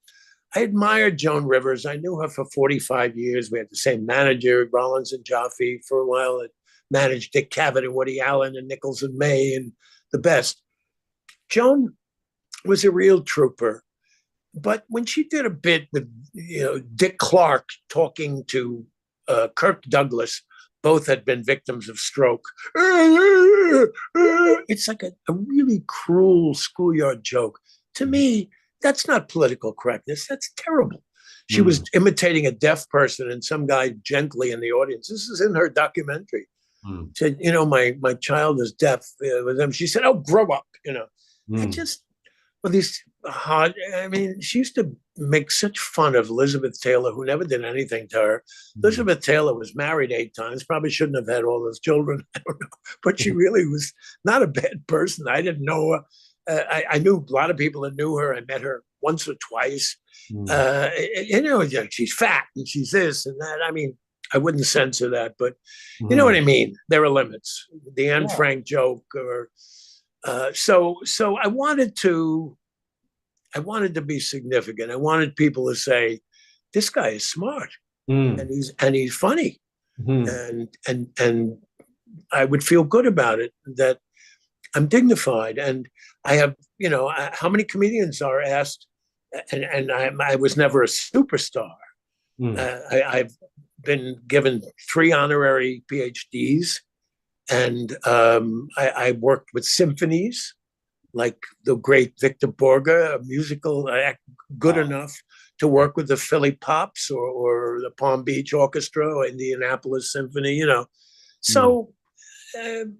I admired Joan Rivers. I knew her for 45 years. We had the same manager, Rollins and Jaffe, for a while. It managed Dick Cavett and Woody Allen and Nichols and May and the best. Joan was a real trooper, but when she did a bit with Dick Clark talking to Kirk Douglas, both had been victims of stroke. It's like a really cruel schoolyard joke. To me, that's not political correctness. That's terrible. She was imitating a deaf person, and some guy gently in the audience. This is in her documentary. Said, my child is deaf. With them, she said, "Oh, grow up." These hard. I mean, she used to make such fun of Elizabeth Taylor, who never did anything to her. Elizabeth Taylor was married 8 times, probably shouldn't have had all those children. I don't know, but she really was not a bad person. I didn't know her. I knew a lot of people that knew her. I met her once or twice. She's fat and she's this and that. I mean, I wouldn't censor that, but you know what I mean? There are limits. The Anne Frank joke, or so I wanted to be significant. I wanted people to say, this guy is smart and he's funny. And I would feel good about it, that I'm dignified. And I have, how many comedians are asked, and I was never a superstar. I've been given 3 honorary PhDs, and I worked with symphonies like the great Victor Borge, a musical good enough to work with the Philly Pops or the Palm Beach Orchestra or Indianapolis Symphony, So, in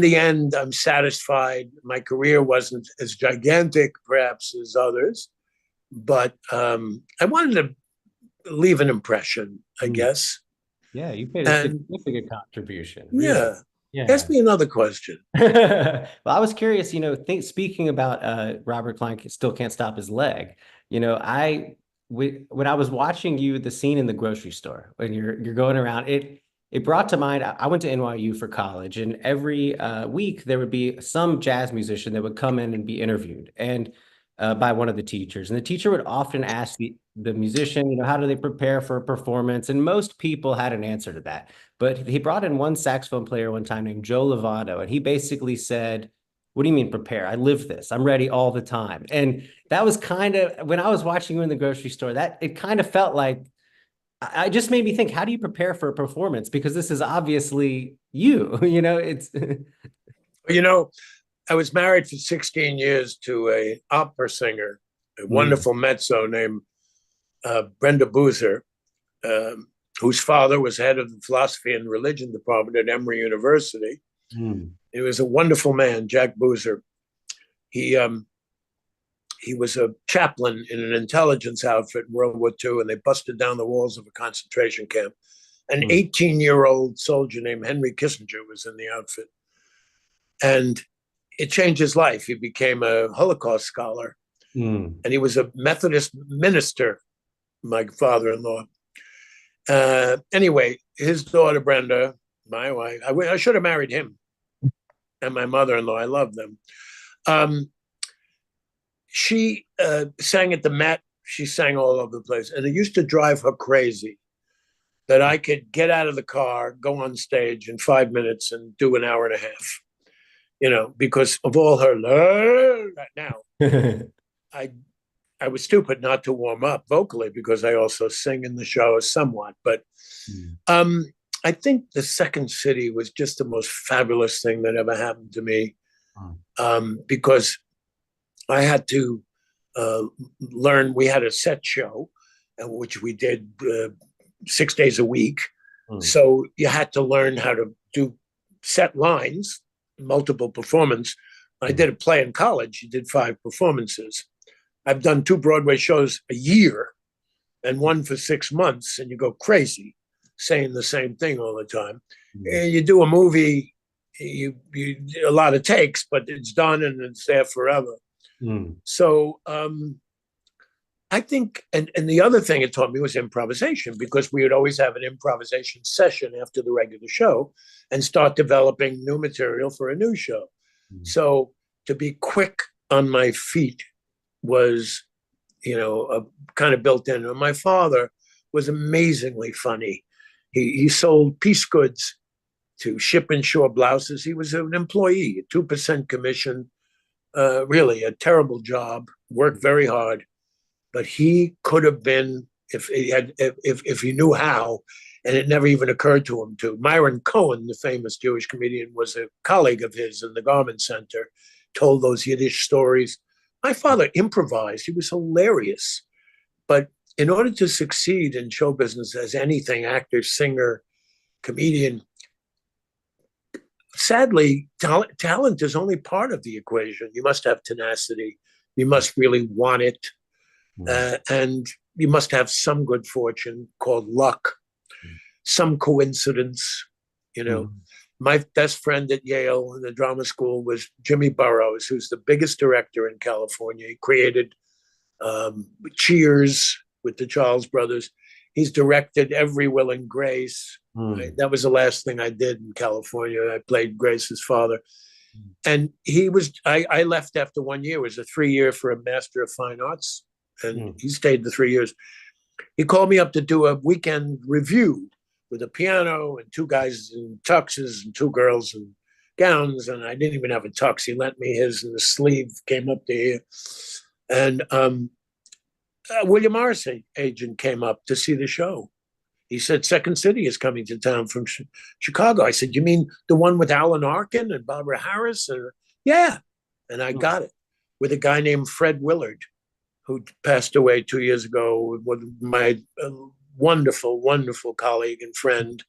the end, I'm satisfied. My career wasn't as gigantic, perhaps, as others, but I wanted to leave an impression, I guess. Yeah, you made a significant contribution. Really. Yeah. Ask me another question. Well, I was curious, speaking about Robert Klein still can't stop his leg. When I was watching you, the scene in the grocery store, when you're going around, it brought to mind, I went to NYU for college, and every week there would be some jazz musician that would come in and be interviewed and by one of the teachers. And the teacher would often ask the musician, how do they prepare for a performance? And most people had an answer to that. But he brought in one saxophone player one time named Joe Lovato, and he basically said, what do you mean prepare? I live this. I'm ready all the time. And that was kind of, when I was watching you in the grocery store, that it kind of felt like, I just made me think, how do you prepare for a performance? Because this is obviously you, it's. I was married for 16 years to an opera singer, a wonderful mezzo named Brenda Boozer, whose father was head of the philosophy and religion department at Emory he was a chaplain in an intelligence outfit in World War II, and they busted down the walls of a concentration camp. An 18-year-old soldier named Henry Kissinger was in the outfit. And it changed his life. He became a Holocaust scholar. And he was a Methodist minister, my father-in-law. Anyway, his daughter, Brenda, my wife, I should have married him, and my mother-in-law. I love them. She sang at the Met. She sang all over the place. And it used to drive her crazy that I could get out of the car, go on stage in 5 minutes and do an hour and a half, because of all her now. I was stupid not to warm up vocally because I also sing in the show somewhat. But I think the Second City was just the most fabulous thing that ever happened to me, because I had to learn. We had a set show, which we did 6 days a week. So you had to learn how to do set lines, multiple performance. I did a play in college. You did 5 performances. I've done 2 Broadway shows a year and 1 for 6 months, and you go crazy saying the same thing all the time. And you do a movie, you a lot of takes, but it's done and it's there forever. So I think, and the other thing it taught me was improvisation, because we would always have an improvisation session after the regular show and start developing new material for a new show. So to be quick on my feet was, kind of built in. And my father was amazingly funny. He sold piece goods to Ship and Shore blouses. He was an employee, a 2% commission, really a terrible job, worked very hard. But he could have been, if he knew how, and it never even occurred to him to. Myron Cohen, the famous Jewish comedian, was a colleague of his in the Garment Center, told those Yiddish stories. My father improvised. He was hilarious. But in order to succeed in show business as anything, actor, singer, comedian, sadly, talent is only part of the equation. You must have tenacity. You must really want it. And you must have some good fortune called luck, some coincidence. My best friend at Yale in the drama school was Jimmy Burrows, who's the biggest director in California. He created Cheers with the Charles brothers. He's directed Every Will and Grace. Right? That was the last thing I did in California. I played Grace's father. And I left after 1 year. It was a 3-year for a Master of Fine Arts. And he stayed the 3 years. He called me up to do a weekend review with a piano and 2 guys in tuxes and 2 girls in gowns. And I didn't even have a tux. He lent me his, and the sleeve came up to here. And William Morris agent came up to see the show. He said, Second City is coming to town from Chicago. I said, you mean the one with Alan Arkin and Barbara Harris? Yeah. And I got it with a guy named Fred Willard, who passed away 2 years ago, with my wonderful, wonderful colleague and friend.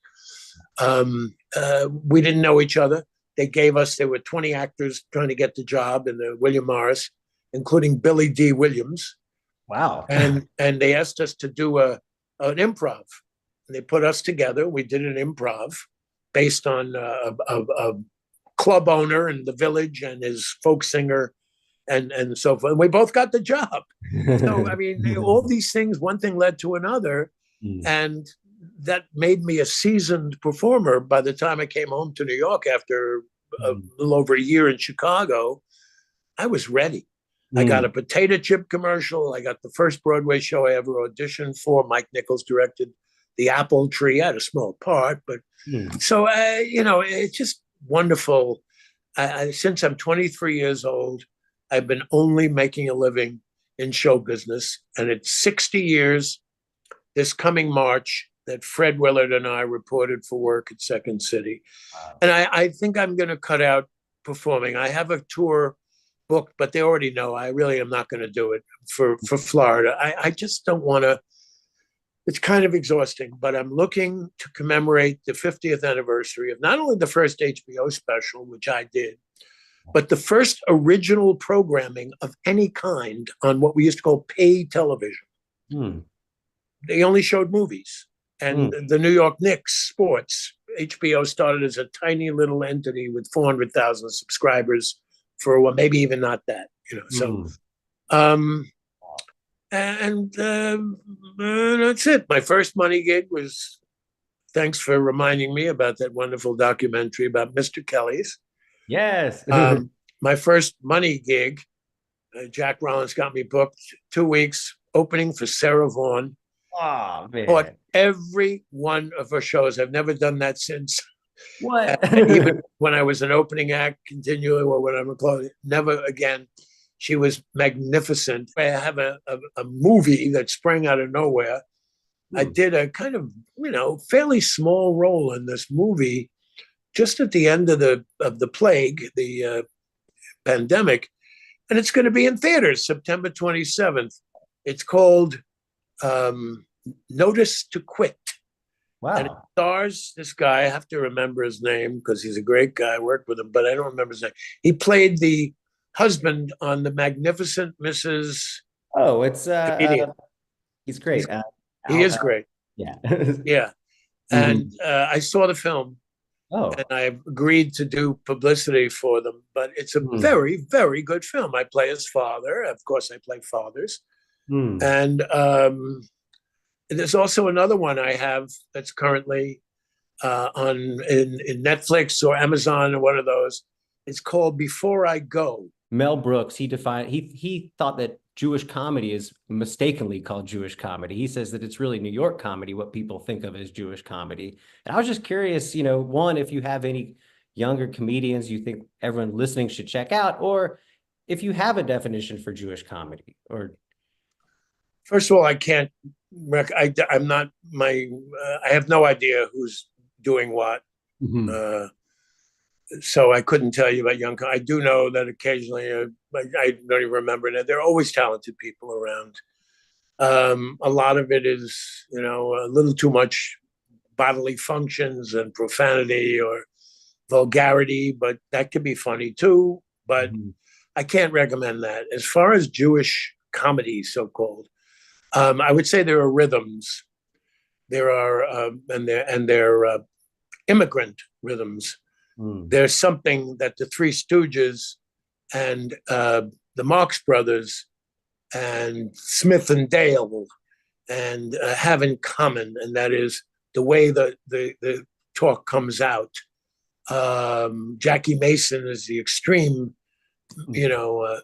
We didn't know each other. There were 20 actors trying to get the job in the William Morris, including Billy D. Williams. Wow. And they asked us to do an improv. And they put us together. We did an improv based on a club owner in the village and his folk singer, and so forth. And we both got the job. So, I mean, all these things, one thing led to another. And that made me a seasoned performer by the time I came home to New York after a little over a year in Chicago. I was ready. I got a potato chip commercial. I got the first Broadway show I ever auditioned for. Mike Nichols directed The Apple Tree. I had a small part, but so, it's just wonderful. Since I'm 23 years old, I've been only making a living in show business. And it's 60 years this coming March that Fred Willard and I reported for work at Second City. Wow. And I think I'm going to cut out performing. I have a tour booked, but they already know I really am not going to do it for Florida. I just don't want to. It's kind of exhausting, but I'm looking to commemorate the 50th anniversary of not only the first HBO special, which I did, but the first original programming of any kind on what we used to call pay television. Hmm. They only showed movies. And the New York Knicks sports, HBO started as a tiny little entity with 400,000 subscribers for well, maybe even not that, you know. So, that's it. My first money gig was, thanks for reminding me about that wonderful documentary about Mr. Kelly's. Yes. My first money gig, Jack Rollins got me booked 2 weeks opening for Sarah Vaughan. Oh, man. Bought every one of her shows. I've never done that since. What? Even when I was an opening act, continually, or whatever, never again. She was magnificent. I have a movie that sprang out of nowhere. I did a kind of, fairly small role in this movie just at the end of the plague, the pandemic, and it's going to be in theaters September 27th. It's called Notice to Quit. Wow. And it stars this guy. I have to remember his name because he's a great guy. I worked with him, but I don't remember his name. He played the husband on The Magnificent Mrs. Oh, it's he's great. He is great. Yeah. Yeah. And I saw the film. Oh. And I agreed to do publicity for them. But it's a very, very good film. I play his father. Of course, I play fathers. And there's also another one I have that's currently in Netflix or Amazon or one of those. It's called Before I Go. Mel Brooks, he thought that Jewish comedy is mistakenly called Jewish comedy. He says that it's really New York comedy, what people think of as Jewish comedy. And I was just curious, one, if you have any younger comedians you think everyone listening should check out, or if you have a definition for Jewish comedy. Or first of all, I can't. I'm not I have no idea who's doing what. So I couldn't tell you about young. I do know that occasionally, I don't even remember that there are always talented people around. A lot of it is, a little too much bodily functions and profanity or vulgarity, but that could be funny too. But I can't recommend that. As far as Jewish comedy, so-called, I would say there are rhythms. There are, and they're immigrant rhythms. There's something that the Three Stooges and the Marx Brothers and Smith and Dale and have in common, and that is the way the talk comes out. Jackie Mason is the extreme,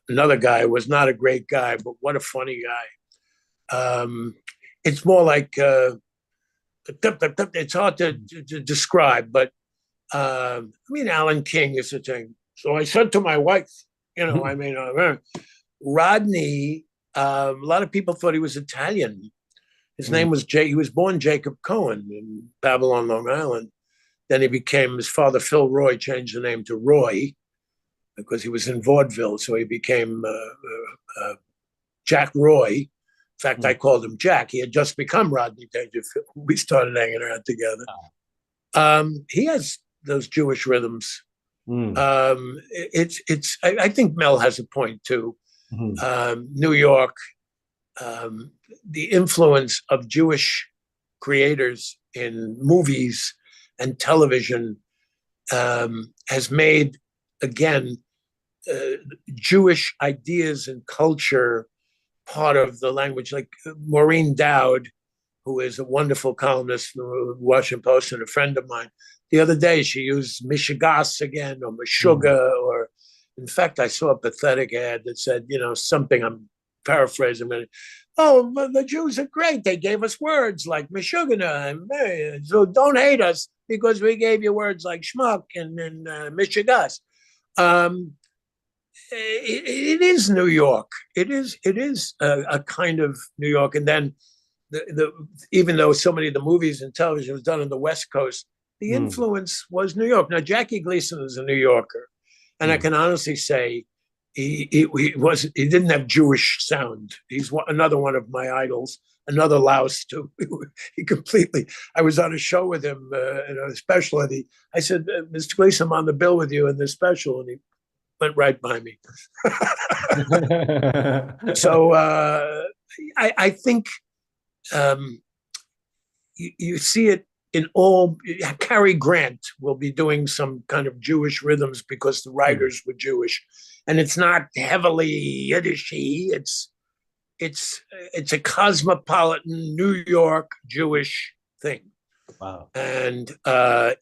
another guy was not a great guy, but what a funny guy. It's more like, it's hard to describe, but Alan King is a thing. So I said to my wife, Rodney, a lot of people thought he was Italian. His name was he was born Jacob Cohen in Babylon, Long Island. Then his father, Phil Roy, changed the name to Roy because he was in vaudeville. So he became Jack Roy. In fact, I called him Jack. He had just become Rodney Dangerfield. We started hanging around together. He has those Jewish rhythms. I think Mel has a point too. New York, the influence of Jewish creators in movies and television has made, again, Jewish ideas and culture part of the language. Like Maureen Dowd, who is a wonderful columnist in the Washington Post and a friend of mine, the other day she used Mishigas again, or Meshuga, or in fact, I saw a pathetic ad that said, something, I'm paraphrasing, the Jews are great. They gave us words like Meshugana, so don't hate us because we gave you words like schmuck and Mishigas. It is New York. It is a kind of New York. And then even though so many of the movies and television was done on the West Coast, the influence was New York. Now, Jackie Gleason is a New Yorker, and I can honestly say he didn't have Jewish sound. He's another one of my idols, another louse too. I was on a show with him in a special, and I said, Mr. Gleason, I'm on the bill with you in this special, and he went right by me. So I think you see it in all. Cary Grant will be doing some kind of Jewish rhythms because the writers were Jewish, and it's not heavily Yiddishy. It's a cosmopolitan New York Jewish thing. Wow. And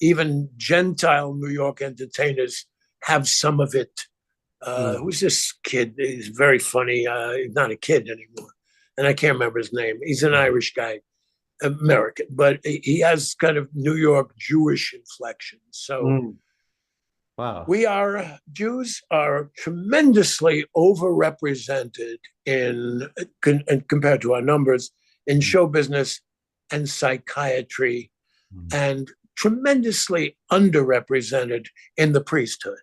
even Gentile New York entertainers have some of it. Who's this kid? He's very funny. He's not a kid anymore, and I can't remember his name. He's an Irish guy, American, but he has kind of New York Jewish inflection. So wow, Jews are tremendously overrepresented in compared to our numbers in show business and psychiatry, and tremendously underrepresented in the priesthood.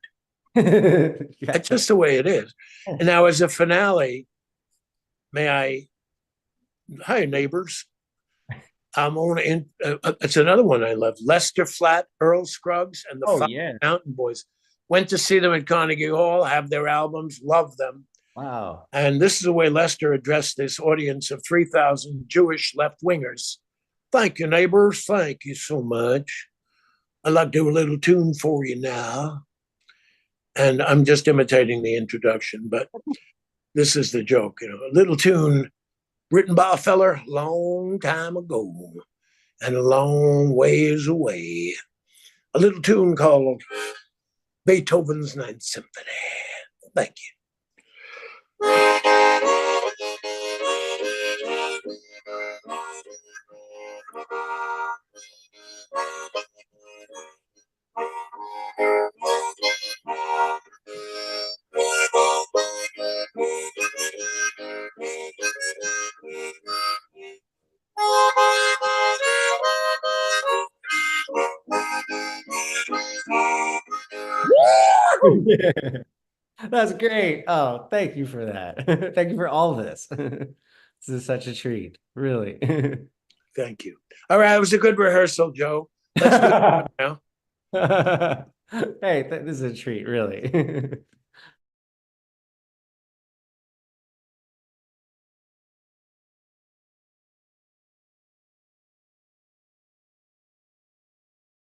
That's just the way it is. And now, as a finale, hi, neighbors. It's another one I love. Lester Flatt, Earl Scruggs, and the Mountain Boys. Went to see them at Carnegie Hall, have their albums, love them. Wow. And this is the way Lester addressed this audience of 3,000 Jewish left-wingers. Thank you, neighbors. Thank you so much. I'd like to do a little tune for you now. And I'm just imitating the introduction, but this is the joke, a little tune written by a feller long time ago and a long ways away. A little tune called Beethoven's Ninth Symphony. Thank you. That's great. Oh, thank you for that. Thank you for all this. This is such a treat, really. Thank you. All right, it was a good rehearsal, Joe. Let's do it now. Hey, this is a treat, really.